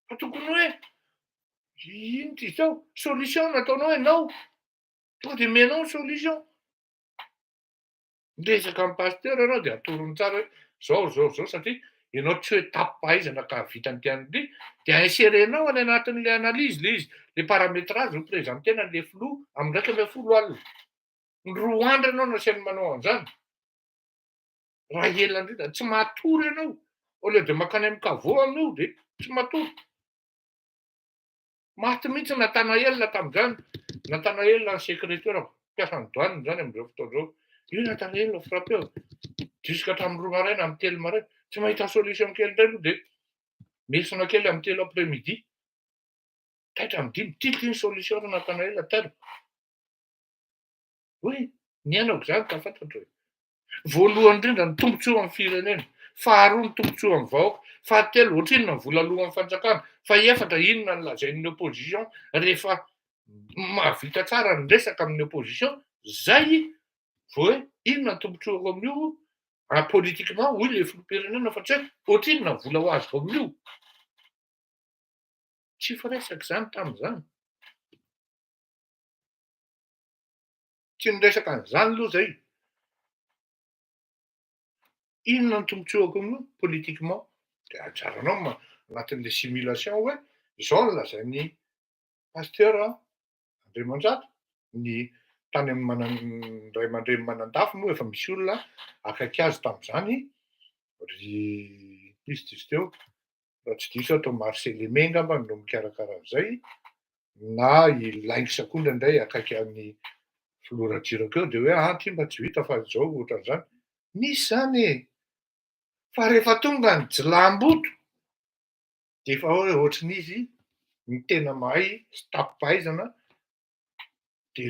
fa tokony hoe ino ty zao solution nataonao ianao, tonga de menao ny solution. Miresaka amin'ny pasteur ianao de atorony tsara hoe zao satria ianao tsy hoe tapim-pahaizana ka vitany an'ity de insérenao any anatin'le analyse le izy, le paramétrage ho présentena an'le filoha amin'ny 1.10 alina. Roa andro ianao nasiany manao an'izany. Raha ela indrindra tsy matory ianao, au lieu de mankany amin'ny kavô amin'io de tsy matory. Maty mihitsy Natanael tamin'izany, Natanael ny secrétaire mpiasan'ny douane zany amin'izao fotoana izao. Io Natanael no frappé jusqu'à hatramin'ny 2 maraina amin'ny 3 maraina, tsy mahita solution kely indray aloha de mesona kely amin'ny 3 après-midi. Taitra amin'ny 5, ty ny solution Natanael taitra. Oui, ny ainako zany ka fantatro hoe voalohany indrindra ny tombontsoa amin'ny firenena, faharoa ny tombontsoa amin'ny vahoaka, fahatelo ohatrinona ny vola alohan'ny fanjakana, fahaefatra inona ny lazain'ny opposition rehefa mahavita tsara ny resaka amin'ny opposition, zay vao hoe inona ny tombontsoako amin'io politiquement, hoy le filoham-pirenena fa tsy hoe ohatrinona ny vola ho azoko amin'io. Tsy firesaka zany tamin'izany. Tsy niresaka an'izany aloha zay. Inona ny tombontsoako amin'io politiquement de anjaranao anatin'le simulation hoe zao no lazain'ny pasteur Andriamantsatro, ny tany amin'ny ray aman-dreny manan-dafy moa efa misy olona akaiky azy tamin'izany, ry izy ty izy teo raha tsy diso aho tao Marcel Aimé ngamba no mikarakara an'izay, na i Laingo Sakondra indray akaiky an'ny filoha Ratsiraka eo de hoe ty mba tsy vita fa zao ohatran'izany. Misy zany e, fa rehefa tonga ny jilam-boto de efa hoe ohatrin'izy ny tena mahay sy tapim-pahaizana de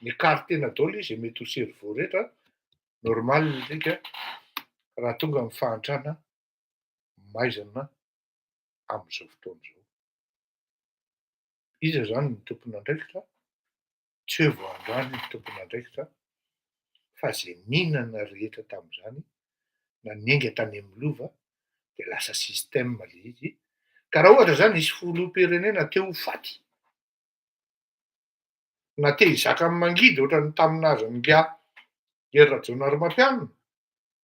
miakary tena daholo izy mety ho cerveau rehetra, normal ndreka raha tonga amin'ny fahantrana maizana amin'izao fotoana izao. Iza zany ny tompon'andraikitra? Tsy hoe vao androany ny tompon'andraikitra fa zay ninana rehetra tamin'izany na niainga tany amin'ny lova de lasa système le izy ka raha ohatra zany isy filoham-pirenena te ho faty na te hizaka amin'ny mangidy ohatrany taminazy nga ery Rajaonarimampianina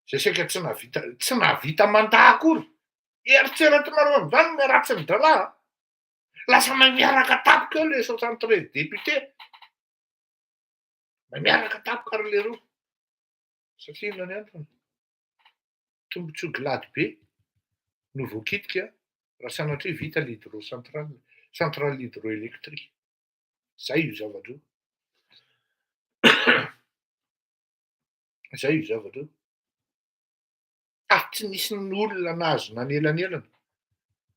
zay saika tsy nahavita mandahy akory eritreretinareo am'zany miaratsy ny drala lasa miaraka tapoka eo le 63 député miaraka tapoka ary lereo satria inona ny antony tombontsoa glady be no voakitika raha sanatria vita l'hydro centrale hydroélectrique zay io zavatra io zay io zavatra io ary tsy nisy ny olona nahazo nanelanelana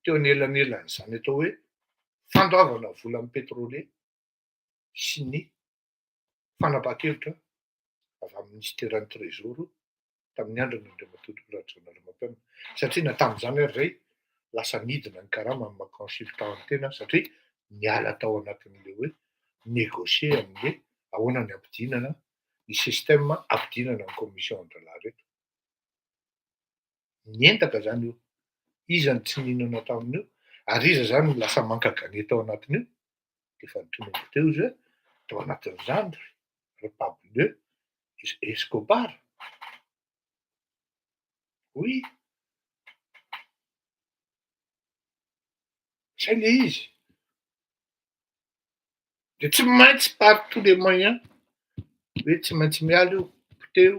teo anelanelany zany atao hoe fandoavana vola amin'ny pétrole sy ny fanapa-kevitra avy amin'ny ministeran'ny trésor tamin'ny androny Andriamatoa Rajaonarimampianina satria na tamin'izany ary zay lasa nidina ny karama amin'ny maconsultant tena satria niala tao anatin'le hoe négocier amin'le ahoana ny ampidinana ny système ampidinana ny commission an-drala reto nientaka zany io izany tsy ninana tamin'io ary iza zany lasa mankagane tao anatin'io efa nitonona teo izy hoe tao anatin'izany re Pablo Escobar oui zay le izy de tsy maintsy par tous les moyens hoe tsy maintsy miala io poteo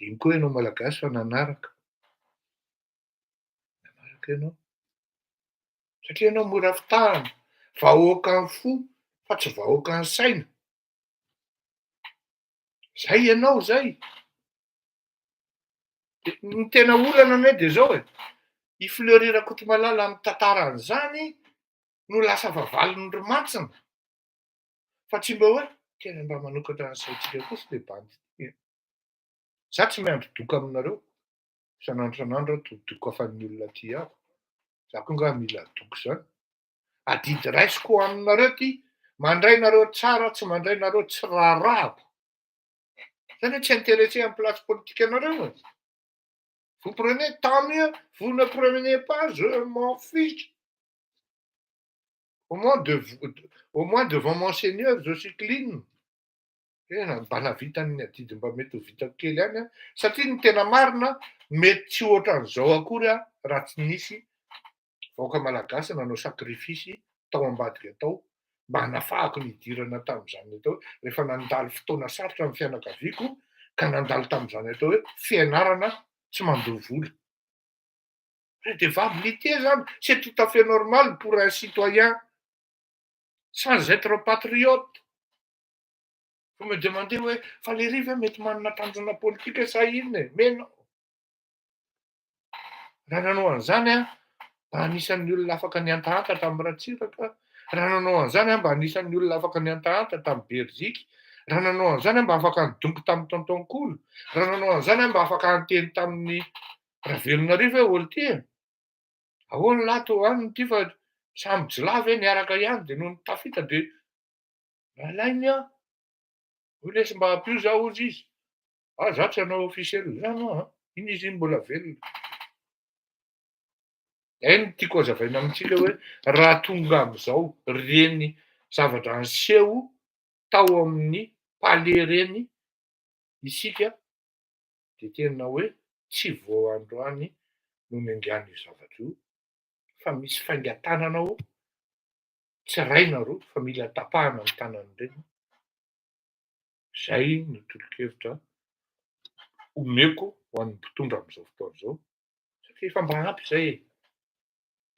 diny koa ianao malagasy fa nanaraka ianao satria ianao mora fitahana vahoaka ny fo fa tsy vahoaka ny saina zay ianao zay ny tena olana ane de zao i Fleury Rakotomalala amin'ny tantaran'izany no lasa vavaliny romatsina fa tsy mba hoe tena mba manokatra ny saitsika koa sy le bandy za tsy miandry doka aminareo isan'andro todidoko afan'ny olona ty aho za koa nga mila doka zany adidy raisiko aminareo ty mandray nareo tsara tsy mandray nareo tsy raharahako zany hoe tsy intéressé amin'ny place politique anareo vous prenez tant mieux vous ne prenez pas je m'en fiche au moins devant mon seigneur je suis clean tena mba navitan'ny adidy mba mety ho vitako kely any satria ny tena marina mety tsy ohatran'izao akory raha tsy nisy vahoaka malagasy nanao sakrifisy tao ambadika tao mba hanafahako nidirana tamin'izany atao rehefa nandalo fotoana sarotra amin'ny fianakaviako ka nandalo tamin'izany atao hoe fianarana tsy mandoha vola redevabilité zany c'est tout à fait normal pour un citoyen sans être patriote vous me demandez hoe fa le rive mety manana tanjona politika sa inona mais non raha nanao an'izany mba anisan'ny olona afaka niantahanta tamin'ny Ratsiraka raha nanao an'izany mba anisan'ny olona afaka niantahanta tamin'ny Belzika raha nanao an'izany mba afaka nidongy tamin'ny Tontonkolo raha nanao an'izany mba afaka anteny tamin'ny Ravelonarivo hoe olo ty ahoana lato aniny ty fa samy jilava niaraka ihany de noho ny tafita de nalainy ho lesy mba hampio za ozy izy za tsy hanao officiel zany iny izy iny mbola velona ny tiako hazavaina amintsika hoe raha tonga am'izao reny zavatra niseho tao amin'ny palais reny isika de tena hoe tsy vao androany no niangany io zavatra io fa misy faingan-tanana tsy raina fa mila tapahana amin'ny tanany reny zay no tolo-kevitra omeko ho an'ny mpitondra am'izao fotoana izao satria efa mba ampy zay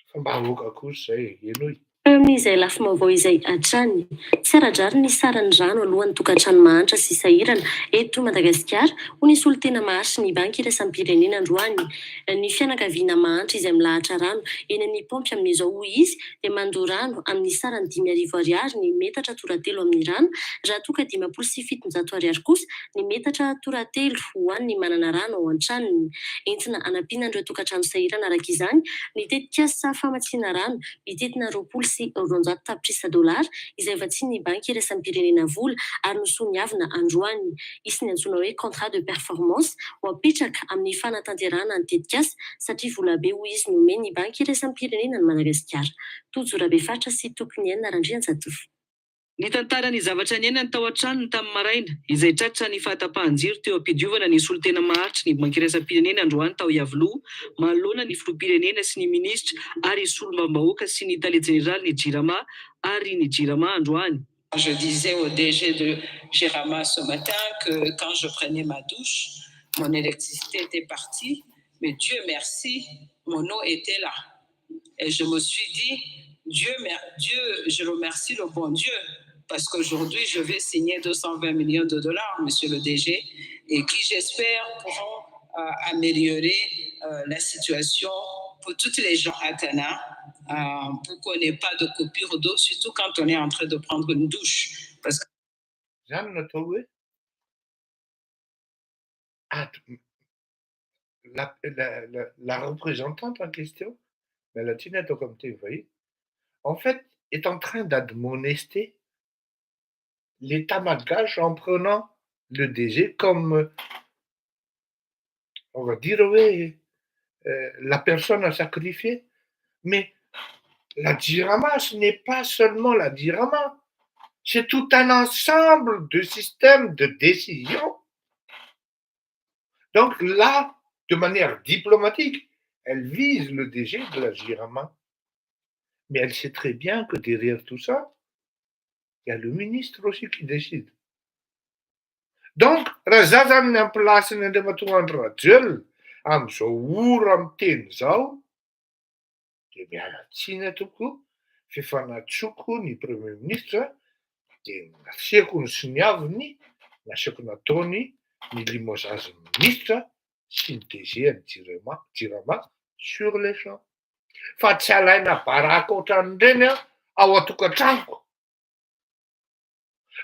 fa mba ahoaka kosa zay enoy amin'izay lafim-baovao izay hatrany tsy aradrary ny saran'ny rano alohan'ny tokantrano mahantra sy sahirana eto Madagasikara ho nisy olo tena maharitra ny banky iraisam-pirenena androany ny fianakaviana mahantra izay milahatra rano eny amin'ny pompy amin'izao hoy izy dia mandoa rano amin'ny sarany 5,000 ariary ny metatra toratelo amin'ny rano raha toa ka 7,700 ariary kosa ny metatra toratelo ho an'ny manana rano ao an-tranony entina anampiana ireo tokantrano sahirana araka izany ny tetikasa famatsiana rano mitetina 20 sy 200 izay vatsiany banky iraisam-pirenena vola ary nosoniavina androany. Izy ny antsoina hoe contrat de performance ho apetraka amin'ny fanatanterahana ny tetikasa satria volabe hoy izy nomeny banky iraisam-pirenena ny Madagasikara. Tojorabe fatra sy tokony enina Randrianjatovo. Ny tantaran'ny zavatra niainany tao an-tranony tamin'ny maraina izay tratra ny fahatapahan-jiro teo am-pidiovana ny solon-tena maharitra ny banky iraisam-pirenena androany tao Iavoloha manoloana ny filoham-pirenena sy ny minisitra ary solombam-bahoaka sy ny tale jeneraly ny Jirama ary ny Jirama androany. Je disais au DG de Jirama ce matin que quand je prenais ma douche, mon électricité était partie, mais Dieu merci, mon eau était là. Et je me suis dit, Dieu, je remercie le bon Dieu, parce qu'aujourd'hui, je vais signer 220 millions de dollars, monsieur le DG, et qui, j'espère, pourront améliorer la situation pour toutes les gens à Tana, pour qu'on n'ait pas de coupure d'eau, surtout quand on est en train de prendre une douche. Parce que... La représentante en question, la Tinette au comité, vous voyez, en fait, est en train d'admonester l'État malgache en prenant le DG comme, on va dire, oui, la personne à sacrifier. Mais la Jirama, ce n'est pas seulement la Jirama, c'est tout un ensemble de systèmes de décision. Donc là, de manière diplomatique, elle vise le DG de la Jirama. Mais elle sait très bien que derrière tout ça, il y a le ministre aussi qui décide. Donc, Razazan en place en de Matouan Rajel, am so ouram ten zao, de miala tsina toko, fifanatsoko ny premier ministre, de nasiako ny siniaviny, nasiako nataony ny limogeage ministre, sy ny DG ny Jirama sur les champs. Fa tsy alaina baraka ohatran'ireny ao atokantrano,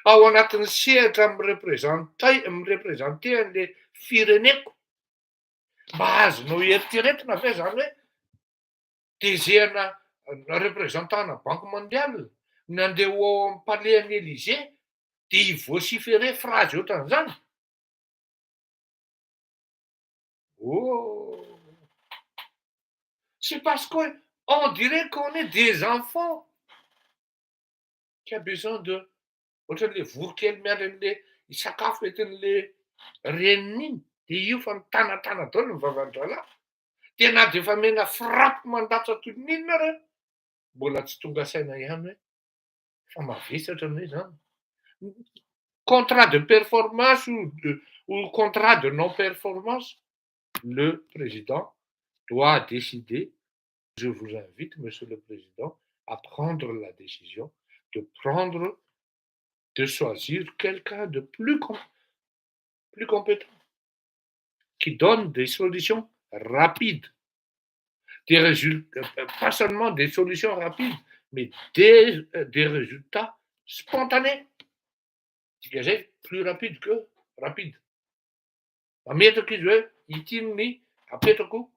ao anatin'ny sehatra mirepresenté an'le fireneko, mba azonao eritreretina ve zany hoe DG-na représentantna Banque mondiale nandeha ao amin'ny palais an'i Élysée dia ivociférer phrase ohatran'izany. Oh, c'est parce qu'on dirait qu'on est des enfants qui a besoin de ohatran'le vorokely miandry an'le isakafo etin'le reniny iny, dia io fa mitanatana daholo ny vavan-dralahy. Dia na dia efa mena frappe mandatsa toy ny inona re, mbola tsy tonga saina ihany hoe fa mavesatra hoe zany. Contrat de performance ou contrat de non-performance, le président doit décider. Je vous invite, monsieur le président, à prendre la décision de choisir quelqu'un de plus compétent, qui donne des solutions rapides, des résultats, pas seulement des solutions rapides, mais des résultats spontanés, plus rapides que rapides. Mametaka izy hoe itiny apetako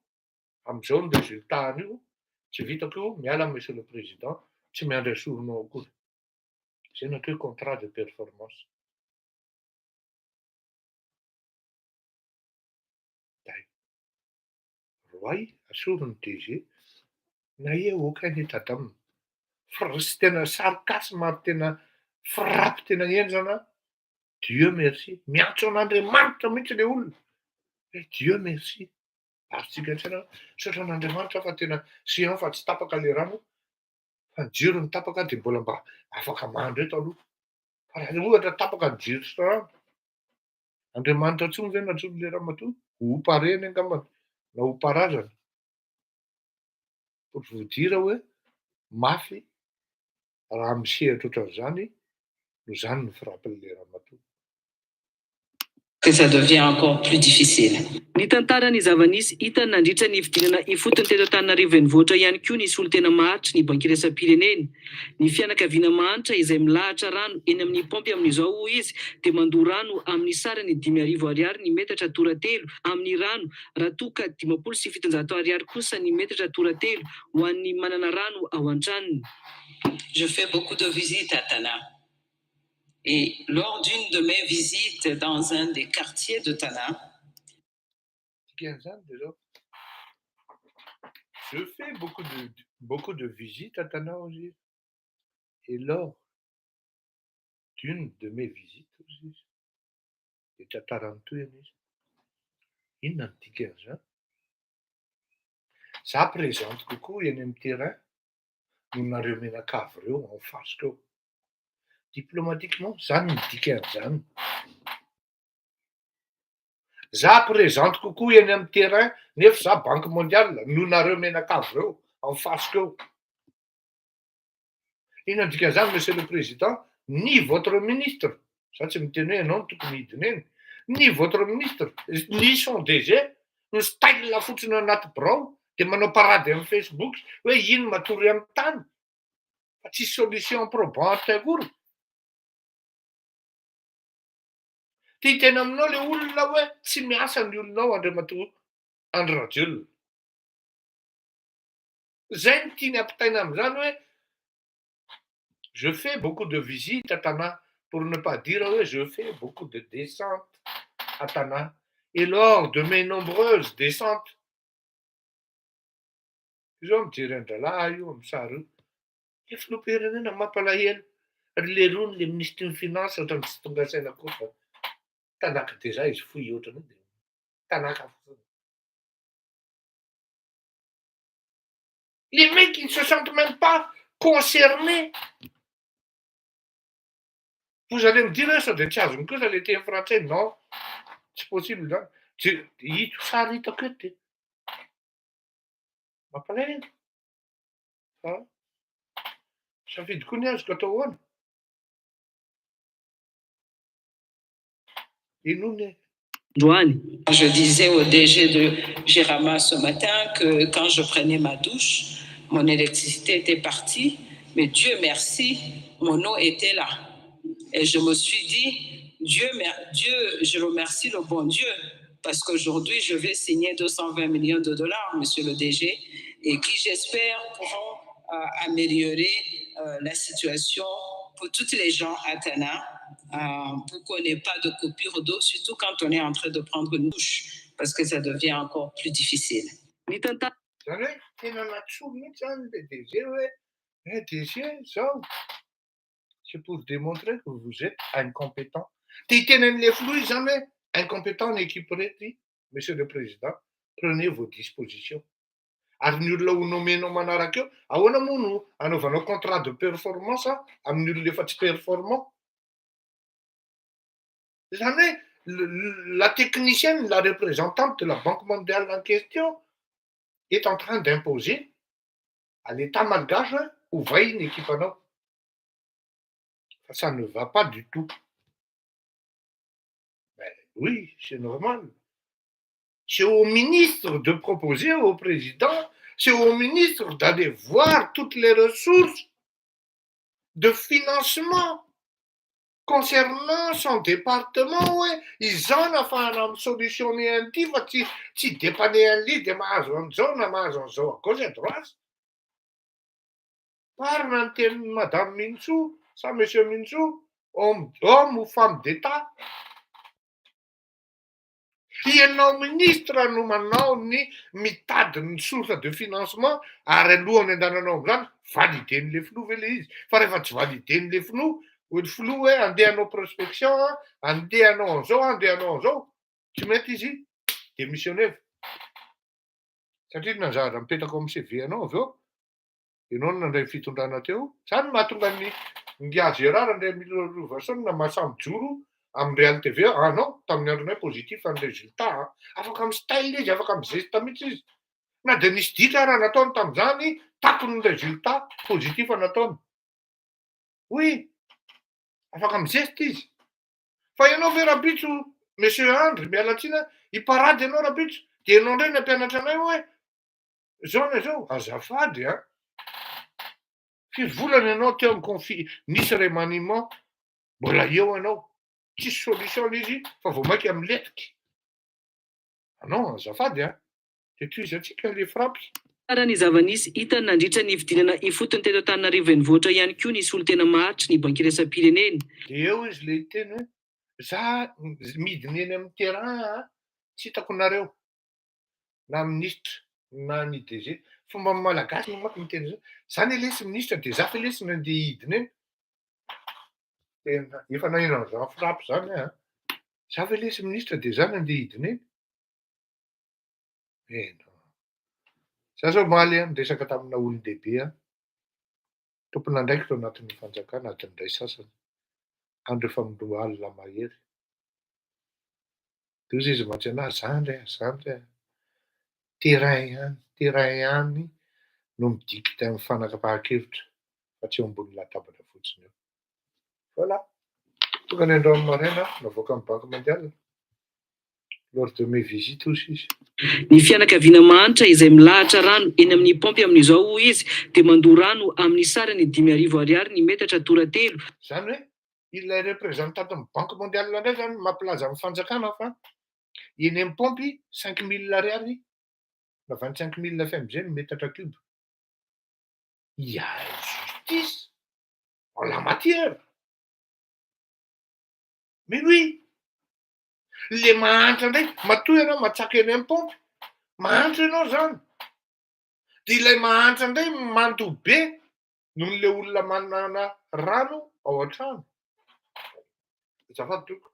amin'izao ny résultat an'io, tsy vitako miala monsieur le président, tsy miandry asoronao akory. Zay ny atao hoe contrat de performance. Roay asorony DG, na ie aucun état d'âme. Sy tena sarcasme ary tena frappe tena enjana. Dieu merci. Miantso an'Andriamanitra mihitsy le olona. Dieu merci. Aritsika antsena saotra an'Andriamanitra fa tena sian fa tsy tapaka le rano, fa ny jiro ny tapaka dia mbola mba afaka mandro eto aloha. Fa raha ohatra tapaka ny jiro sy rano, Andriamanitra intsony zay natsony le ramatoa, ho pareny angambany na ho parazana. Pour vous dire hoe mafy raha misehatra ohatran'izany no zany ny frappin'le ramatoa. Que ça devient encore plus difficile. Ny tantaran'ny zava-nisy hita nandritra ny fidinana ifotony teto Antananarivo renivohitra ihany koa ny solon-tena maharitra ny banky iraisam-pirenena. Ny fianakaviana mahantra izay milahatra rano eny amin'ny paompy amin'izao hoy izy dia mandoa rano amin'ny sarany 5,000 ariary ny metatra toratelo amin'ny rano raha toa ka 700 ariary kosa ny metatra toratelo ho an'ny manana rano ao an-tranony. Je fais beaucoup de visites à Tana. Et lors d'une de mes visites dans un des quartiers de Tana, 15 ans déjà. Je fais beaucoup de visites à Tana aussi. Et lors d'une de mes visites aussi, c'était à Taranto, in anti 15 ans. Ça présente coucou, il y a un terrain, nous n'avons rien à cavrer, on fasse que. Diplomatiquement, ça nous dit 15 ans. Ça présente coucou, il y a un terrain, neuf ça, Banque mondiale, nous n'avons rien à cavrer, on fasse que. Il n'a dit 15 ans, monsieur le président, ni votre ministre, ça c'est me tenait un nom tout comme ni votre ministre, ni son DG, nous style la foutre dans notre pro, de mon parade en Facebook, oui, il m'a tout réamtan. Ci solution probante, gur. Ti tenam no le ulla, ouais, si mi asan di ulla, ande matu, en rajul. Zenti n'aptenam zanwe, je fais beaucoup de visites à Tana, pour ne pas dire, oui, je fais beaucoup de descentes à Tana. Et lors de mes nombreuses descentes, je me tire de là, je me saru. Je fais le pérenne dans ma palaïenne. Les roues, les ministres des Finances, ont un la coupe. Tana que déjà, ils fouillent autant. Tana les mecs, ils ne se sentent même pas concernés. Vous allez me dire ça de Tchaz, que ça été en français, non? C'est possible, non? Tu ça arrive à côté. Ma palaïenne. Ça fait de connaître ce que tu as. Et nous, je disais au DG de Gérama ce matin que quand je prenais ma douche, mon électricité était partie, mais Dieu merci, mon eau était là. Et je me suis dit, Dieu, je remercie le bon Dieu, parce qu'aujourd'hui, je vais signer 220 millions de dollars, monsieur le DG, et qui, j'espère, pourront améliorer la situation pour toutes les gens à Tana, pour qu'on n'ait pas de coupure d'eau, surtout quand on est en train de prendre une douche, parce que ça devient encore plus difficile. C'est pour démontrer que vous êtes incompétent. Les flux, jamais incompétent en équipe prête. Monsieur le Président, prenez vos dispositions. Arnurla uno meno manarakio, awana munu, anovano contrat de performance, amnul les fats performants. Jamais la technicienne, la représentante de la Banque mondiale en question, est en train d'imposer à l'État malgache ou veille une équipe à nous. Ça ne va pas du tout. Ben, oui, c'est normal. C'est au ministre de proposer au président, c'est au ministre d'aller voir toutes les ressources de financement concernant son département. Ouais. Ils en ont solutionné un petit, si dépendait un lit de Mazonzo, à cause de droit. Par Madame Minsou, ça, Monsieur Minsou, homme ou femme d'État. Il y a un ministre, nous maintenant, ni mitad une source de financement, à relouer dans un homme, validé les flous, fallait valider les flous, ou le flou, on dit à nos prospections, on dit à nos os, tu mets ici, démissionnaire. C'est-à-dire, nous avons un peu comme c'est bien, non, et non, on a fait tout dans la théo, ça ne m'a tout gagné. On dit à Gérard, on a mis le version, on a mis ça en dessous. En réalité, ah non, tam n'est positif en résultat. Avant comme style, j'avais comme systématique. Na Denis Tita, on attend tam zani, tac un résultat positif en attend. Oui, avant comme gestis. Fai no vera bitu, monsieur André, bien latina, il parade de non bitu, qui non ne penetrane, ouais. Zone, azafade, hein. Si vous le notez en conflit, ni cérémoniement, voilà, yo, non. Ci solution lì, fa voi che am letchi. Ah non, ça va bien. Tu sais que les frappes. Tsara ny zava-nisy hita nandritra ny fidinana ifotony teto Antananarivo renivohitra ihany koa ny solon-tena maharitra ny banky iraisam-pirenena. De eo izy le teny hoe za midiny eny amin'ny terrain tsy hitako nareo na ministra na ny DG. Fomba malagasy no manko miteny zay. Za ny lesy ministra de za lesy nandeha hidina eny. Tena efa naheno an'izany frapo zany a. Za lesy ministra de za nandeha hidina eny. Eno. Za zao maly resaka tamina olon-dehibe tompona ndraiky tao anatin'ny fanjakana adiny iray sasany andro efa midoroa alina mahery. De izy mantsy anazy zandry terrain ihany no midikita amin'ny fanapahakevitra fa tsy eo ambony latabatra fotsiny eo. Voilà. Tonga ny andro maraina navoaka amin'ny banky mondiale. Lors de mes visites aussi izy. Ny fianakaviana mahantra izay milahatra rano eny amin'ny paompy amin'izao izy dia mandoa rano amin'ny sarany 5,000 ariary ny metatra toratelo. Zany hoe ilay représentantin'ny banque mondiale ndray zany mampilaza amin'ny fanjakana fa eny amin'ny paompy 5,000 ariary na 25,000 FMG ny metatra cube. Il y a injustice en la matière. Mais oui, le mahantra ndraiky matoa ianao matsaka eny amin'ny paompy, mahantra ianao zany. De ilay mahantra ndray mandoa be noho le olona manana rano ao an-trano. Zava-doko.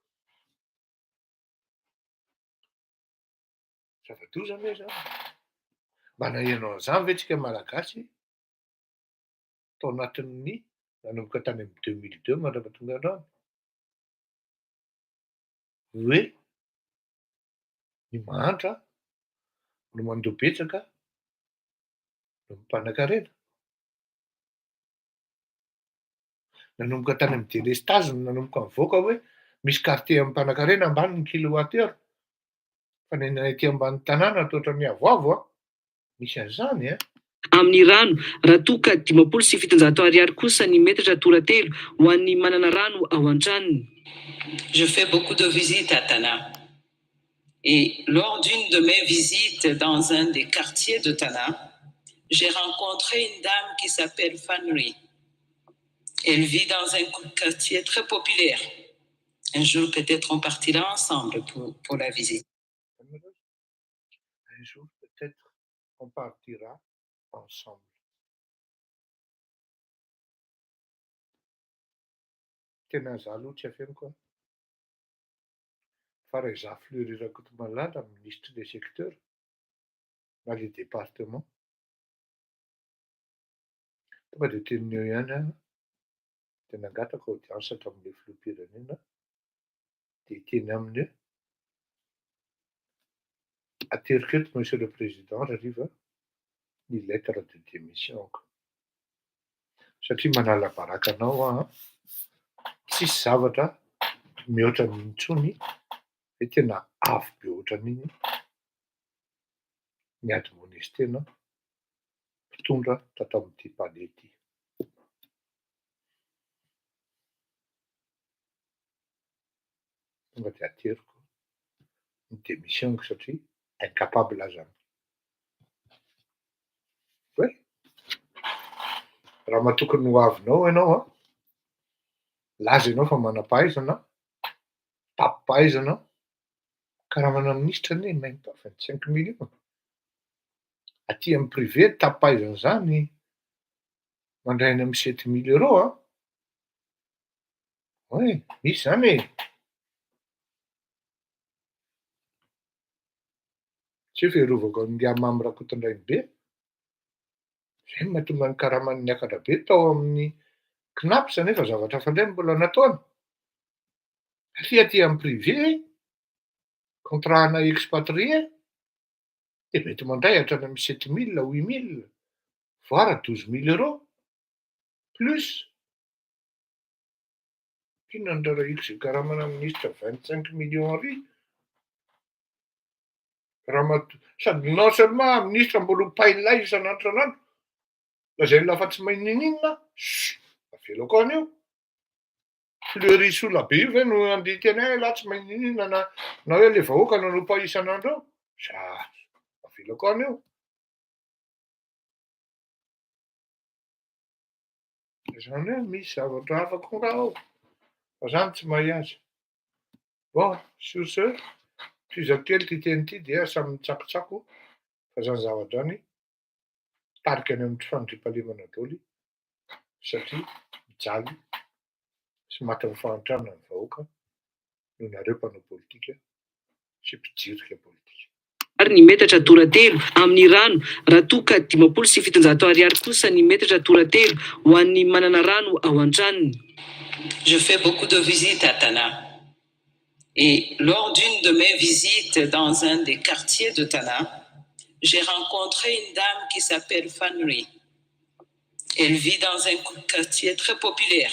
Zava-doza anie zany. Mba nahenao an'izany ve tsika malagasy tao anatin'ny nanomboka tany amin'ny 2002 mandrapatonga androany. Hoe ny mahantra no mandoa betsaka no mmpanan-karena. Nanomboka tany amin'ny délestage no nanomboka mivoaka hoe misy quartier amin'ny mmpanan-karena ambany ny kilowattheure. Fa ny ety ambany tanàna toatra ny avoavo misy an'izany Amin'ny rano raha toa ka 5,700 ariary kosa ny metatra toratelo ho an'ny manana rano ao an-tranony. Je fais beaucoup de visites à Tana. Et lors d'une de mes visites dans un des quartiers de Tana, j'ai rencontré une dame qui s'appelle Fanry. Elle vit dans un quartier très populaire. Un jour, peut-être, on partira ensemble pour la visite. Un jour, peut-être, on partira ensemble. Tena za aloha tsy afeno koa. Fa raha izaho fleurirako eto Malala, ministre des secteurs, na le département. Tonga de teniny eo ihany aho, de nangataka audience hatramin'ilay filoham-pirenena, de teny aminy hoe ateriko eto monsieur le président rariva ny lettre de démission. Satria manala baraka anao aho, tsisy zavatra mihoatra n'intsony hoe tena avo be ohatran'iny ny admonesty-na mpitondra tato amin'ity palais ity. Tonga de ateriko ny démission satria incapable zany. Hoe raha matokony ho avinao ianao laza ianao fa manam-pahaizana, tapim-pahaizana, ka raha manana ministra anie même pas 25 millions. Aty amin'ny privé tapim-pahaizana zany mandray any amin'ny 7 000 euros Oui, misy zany Tsy fiarovako ny amamy rakotondrainy be. Zay no mahatonga ny karaman'ny niakatra be tao amin'ny CNAPS nefa zavatra hafa indray mbola nataony. Satria aty amin'ny privé, contrat-na expatrié, de mety mandray hatrany amin'ny 7 000, 8 000, voire 12 000 euros, plus. Inona ny rarahiako izay karamana ministra 25 millions ariary. Sady non seulement ministra mbola pain'lay isan'andro. Lazainy lafa tsy mahay ninina, avelo koa an'io. Fleury sola be io ve no andeha teny la tsy mahay ninina na hoe le vahoaka no pa isan'andro eo. Avelo koa an'io. Zany hoe misy zavatra afaka raha ao. Fa zany tsy mahay azy. Bon, sur ce, toizako kely ty teny ty dia samy mitsakotsako fa zany zavatra zany tarika any amin'ny fandriampahalemana daholo satria mijaly sy maty amin'ny fahantrana ny vahoaka noho nareo mpanao politika sy mpijirika politika. Ary ny metatra toratelo amin'ny rano raha toa ka 500 ariary kosa ny metatra toratelo ho an'ny manana rano ao an-tranony. Je fais beaucoup de visites à Tana. Et lors d'une de mes visites dans un des quartiers de Tana, j'ai rencontré une dame qui s'appelle Fanry. Elle vit dans un quartier très populaire.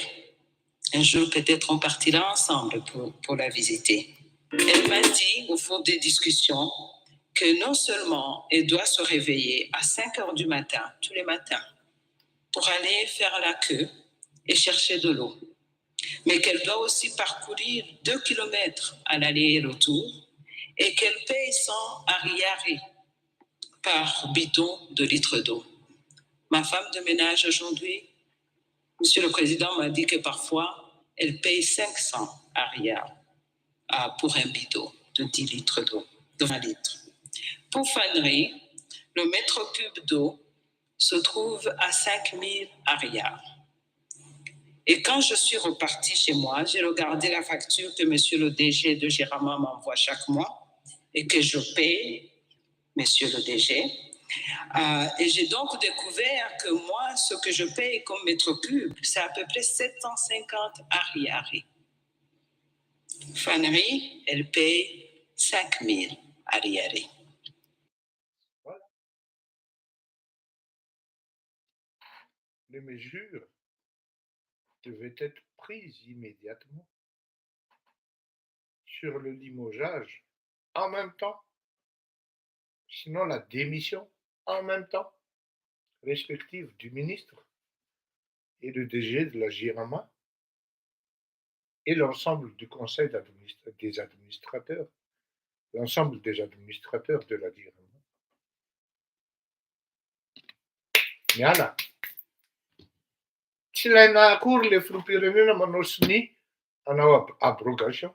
Un jour, peut-être, on partira ensemble pour la visiter. Elle m'a dit, au fond des discussions, que non seulement elle doit se réveiller à 5 heures du matin, tous les matins, pour aller faire la queue et chercher de l'eau, mais qu'elle doit aussi parcourir 2 kilomètres à l'aller et retour et qu'elle paye 100 ariary par bidon de litres d'eau. Ma femme de ménage aujourd'hui, Monsieur le Président m'a dit que parfois, elle paye 500 ariary pour un bidon de 10 litres d'eau, de 20 litres. Pour Fanry, le mètre cube d'eau se trouve à 5000 ariary. Et quand je suis repartie chez moi, j'ai regardé la facture que Monsieur le DG de Gérama m'envoie chaque mois et que je paye, Monsieur le DG. Et j'ai donc découvert que moi, ce que je paye comme mètre cube, c'est à peu près 750 ariary. Fanry, elle paye 5000 ariary. Voilà. Les mesures devaient être prises immédiatement sur le limogeage en même temps, sinon la démission en même temps, respective du ministre et le DG de la Girama et l'ensemble du conseil des administrateurs, l'ensemble des administrateurs de la Girama. Miala. Tsy ilaina akory le filoham-pirenena manao sini hanao abrogation.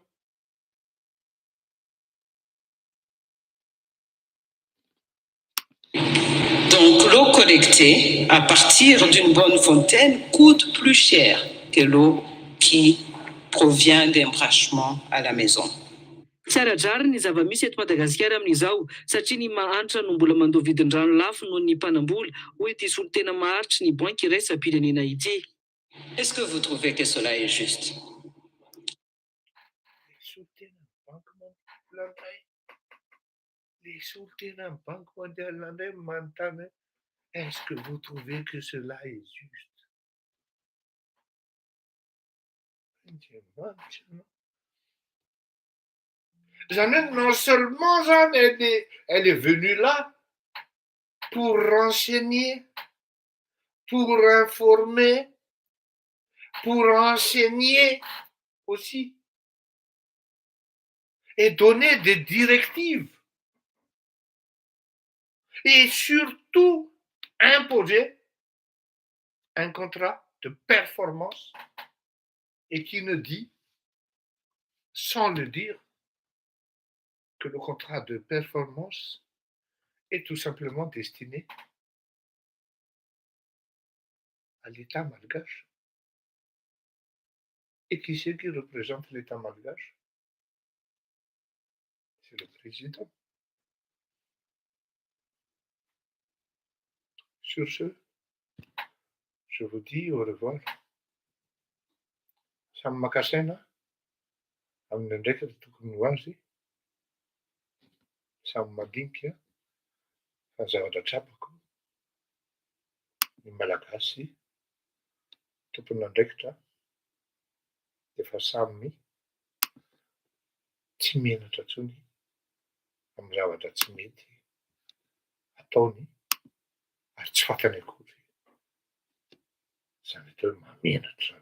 Donc l'eau collectée à partir d'une bonne fontaine coûte plus cher que l'eau qui provient d'un branchement à la maison. Tsaradrary ny zava-misy eto Madagasikara amin'izao satria ny mahantra no mbola mandoa vidin-drano lafo noho ny mpanambola hoy ity solon-tena maharitry ny banky iraisam-pirenena ity. Est-ce que vous trouvez que cela est juste? Les soltena banque mondiale landais manontany est-ce que vous trouvez que cela est juste? Jeannette, non seulement Jeannette, elle est venue là pour renseigner, pour informer, pour enseigner aussi et donner des directives et surtout imposer un contrat de performance et qui ne dit, sans le dire, que le contrat de performance est tout simplement destiné à l'État malgache. Et qui c'est qui représente l'État malgache? C'est le président. Sur ce, je vous dis au revoir. Samy makasena amin'ny ndraika tokony ho azy, samy madinika fa zavatra trapako ny malagasy tompony andraikitra efa samy tsy menatra intsony amin'ny zavatra tsy mety ataony ary tsy fantany akory zany atao hoe mamenatra.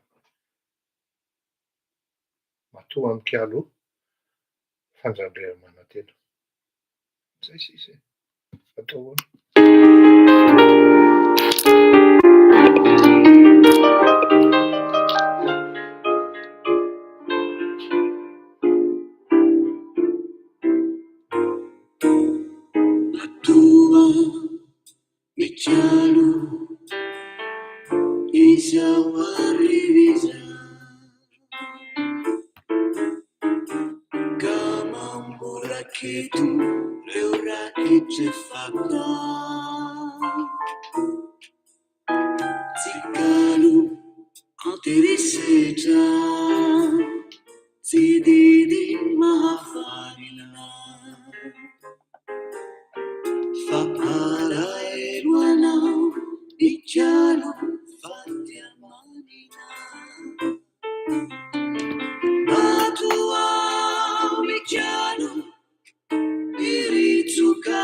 Matoa amikalo fanjandriamanantena. Zay sisa. Atao ahoana? Tsikalo anterisetra tsy didy mahafanina fa araelo anao ikalo fatiamanina atoao ikalo iritsoka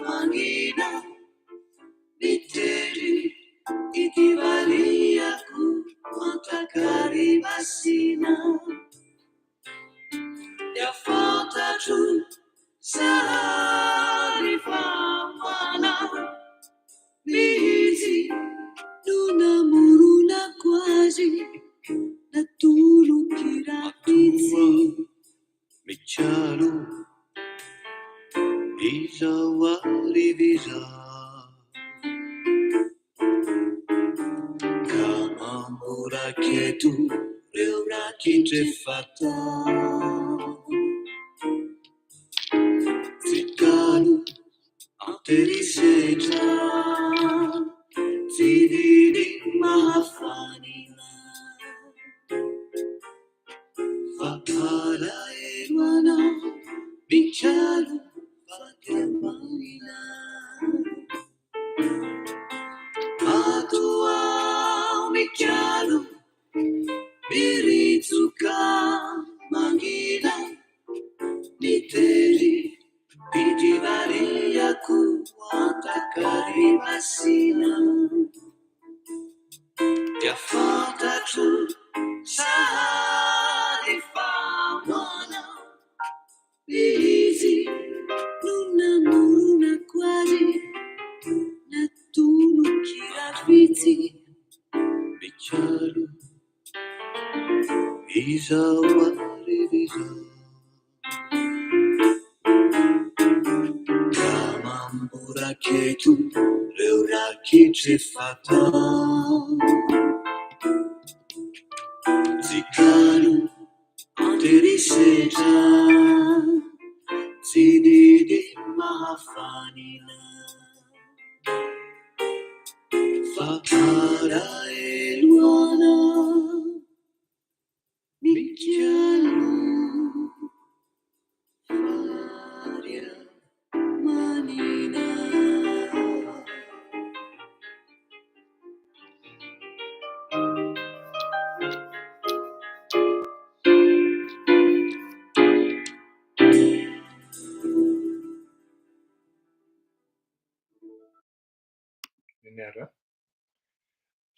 manina mitery itivaliako antakary masina dia fantatro sary famana mihitsy no namoronako azy natoloky rapitsy mikialo izao ariviza ka mamoraketo reo rakindrefata tsikalo anterisetra tsy didy mahafanina fa alaelo anao mikialo fatiamanina atoao mikialo miritsoka mangina mitery itivaliako antakary masina dia fantatro sary famana mihitsy no namoronako azy natoloky rapitsy mikialo izao ariviza ka mamoraketo reo rakindrefata tsikalo anterisetra tsy didy mahafanina fa araelo anao mikialo faria manina Miara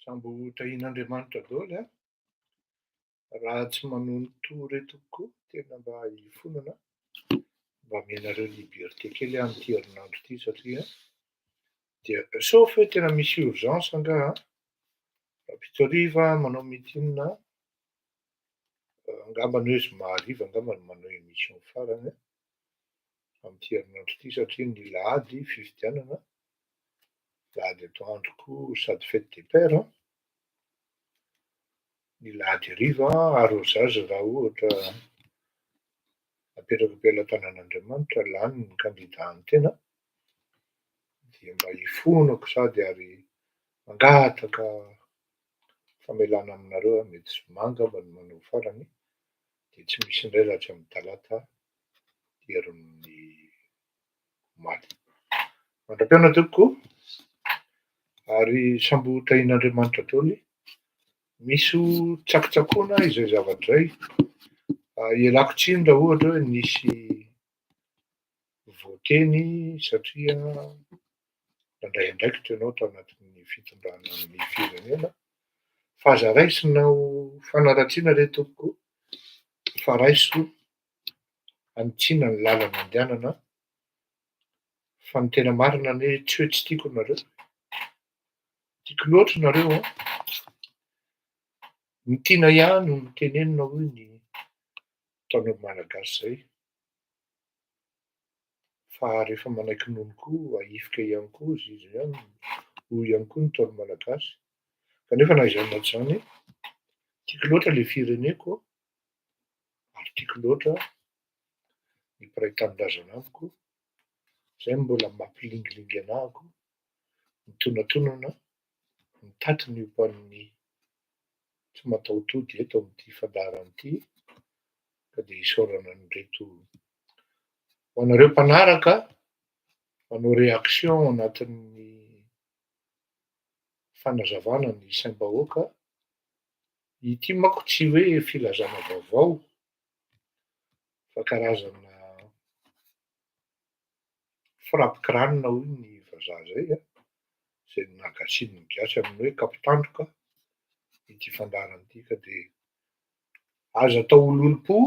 sambo tahin'Andriamanitra daholo a. Raha tsy manono to reto koa tena mba hifonana mba amenareo liberté kely amin'ity herinandro ity satria dia sauf hoe tena misy urgence angaha rapito hariva manao meeting angambany hoe zoma hariva angambany manao émission farany amin'ity herinandro ity satria ny lahady fifidianana lahady atoandroko sady fête des pères ny lahady hariva arrosage raha ohatra apetraka am-pelatanan'Andriamanitra lany ny candidat an-tena dia mba hifonako sady ary mangataka famelana aminareo mety zoma angambany manao farany dia tsy misy indray raha tsy amin'ny talata herin'ny omaly. Mandram-piaona tokoa ary sambo tahin'Andriamanitra daholo misy tsakotsakoana izay zavatra izay ialako tsiny raha ohatra hoe nisy voateny satria nandray andraikitra ianao tao anatin'ny fitondrana amin'ny firenena fa aza raisinao fanaratsiana re tompoko fa raiso anitsiana ny lalana andehanana fa ny tena marina ny hoe tsy hoe tsy tiako nareo tiako loatra nareo ny tiana ihany no tenenina hoe ny taonao malagasy zay fa rehefa manaiky nono koa ahifika ihany koa izy ihany hoy ihany koa ny taonao malagasy kanefa na izany na tsy izany tiako loatra le fireneko ary tiako loatra ny mpiray tanin-drazana amiko Zay mbola mampilingilingy anahako, mitonatonana, mitady ny ho an'ny tsy mataotody eto amin'ity fandaharana ity, ka dia isaorana an'ireto ho anareo mpanaraka manao réaction anatin'ny fanazavana ny saim-bahoaka. Ity manko tsy hoe filazana vaovao fa karazana frappe-crâne hoy ny vazaha zay zay nahakasiny ny gasy amin'ny hoe kapitandroka ity fandaharana ity, ka dia azo atao ololom-po,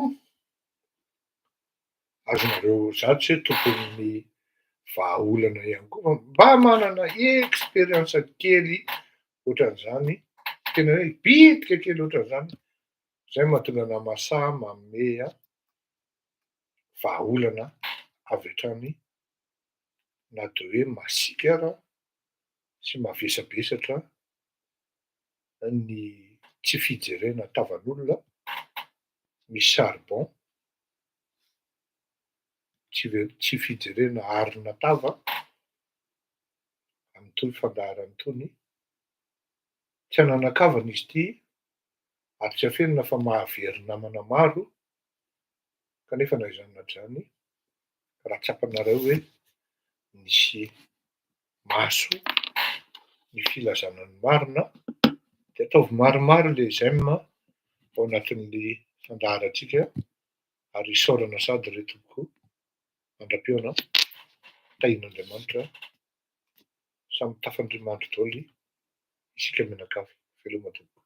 azonareo zatsy hoe tokony vahaolana ihany koa mba manana expérience kely ohatran'izany, tena hoe bitika kely ohatran'izany, zay mahatonga ana mahasaha manome vahaolana avy hatrany na dia hoe masiaka ara sy mavesabesatra ny tsy fijerena tavan'olona misy charbon, tsy fijerena arina tava amin'itony fandaharana itony. Tsy hananakavana izy ity ary tsy hafenina fa mahavery namana maro, kanefa na aiza na aiza raha tsapanareo hoe nisy maso ny filazana ny marina dia ataovy maromaro le j'aime ao anatin'le fandaharantsika ary isaorana sady ry tompoko. Mandram-peona, tahin'Andriamanitra, samy tafandrimandry daholo isika mianakavy. Veloma tompoko.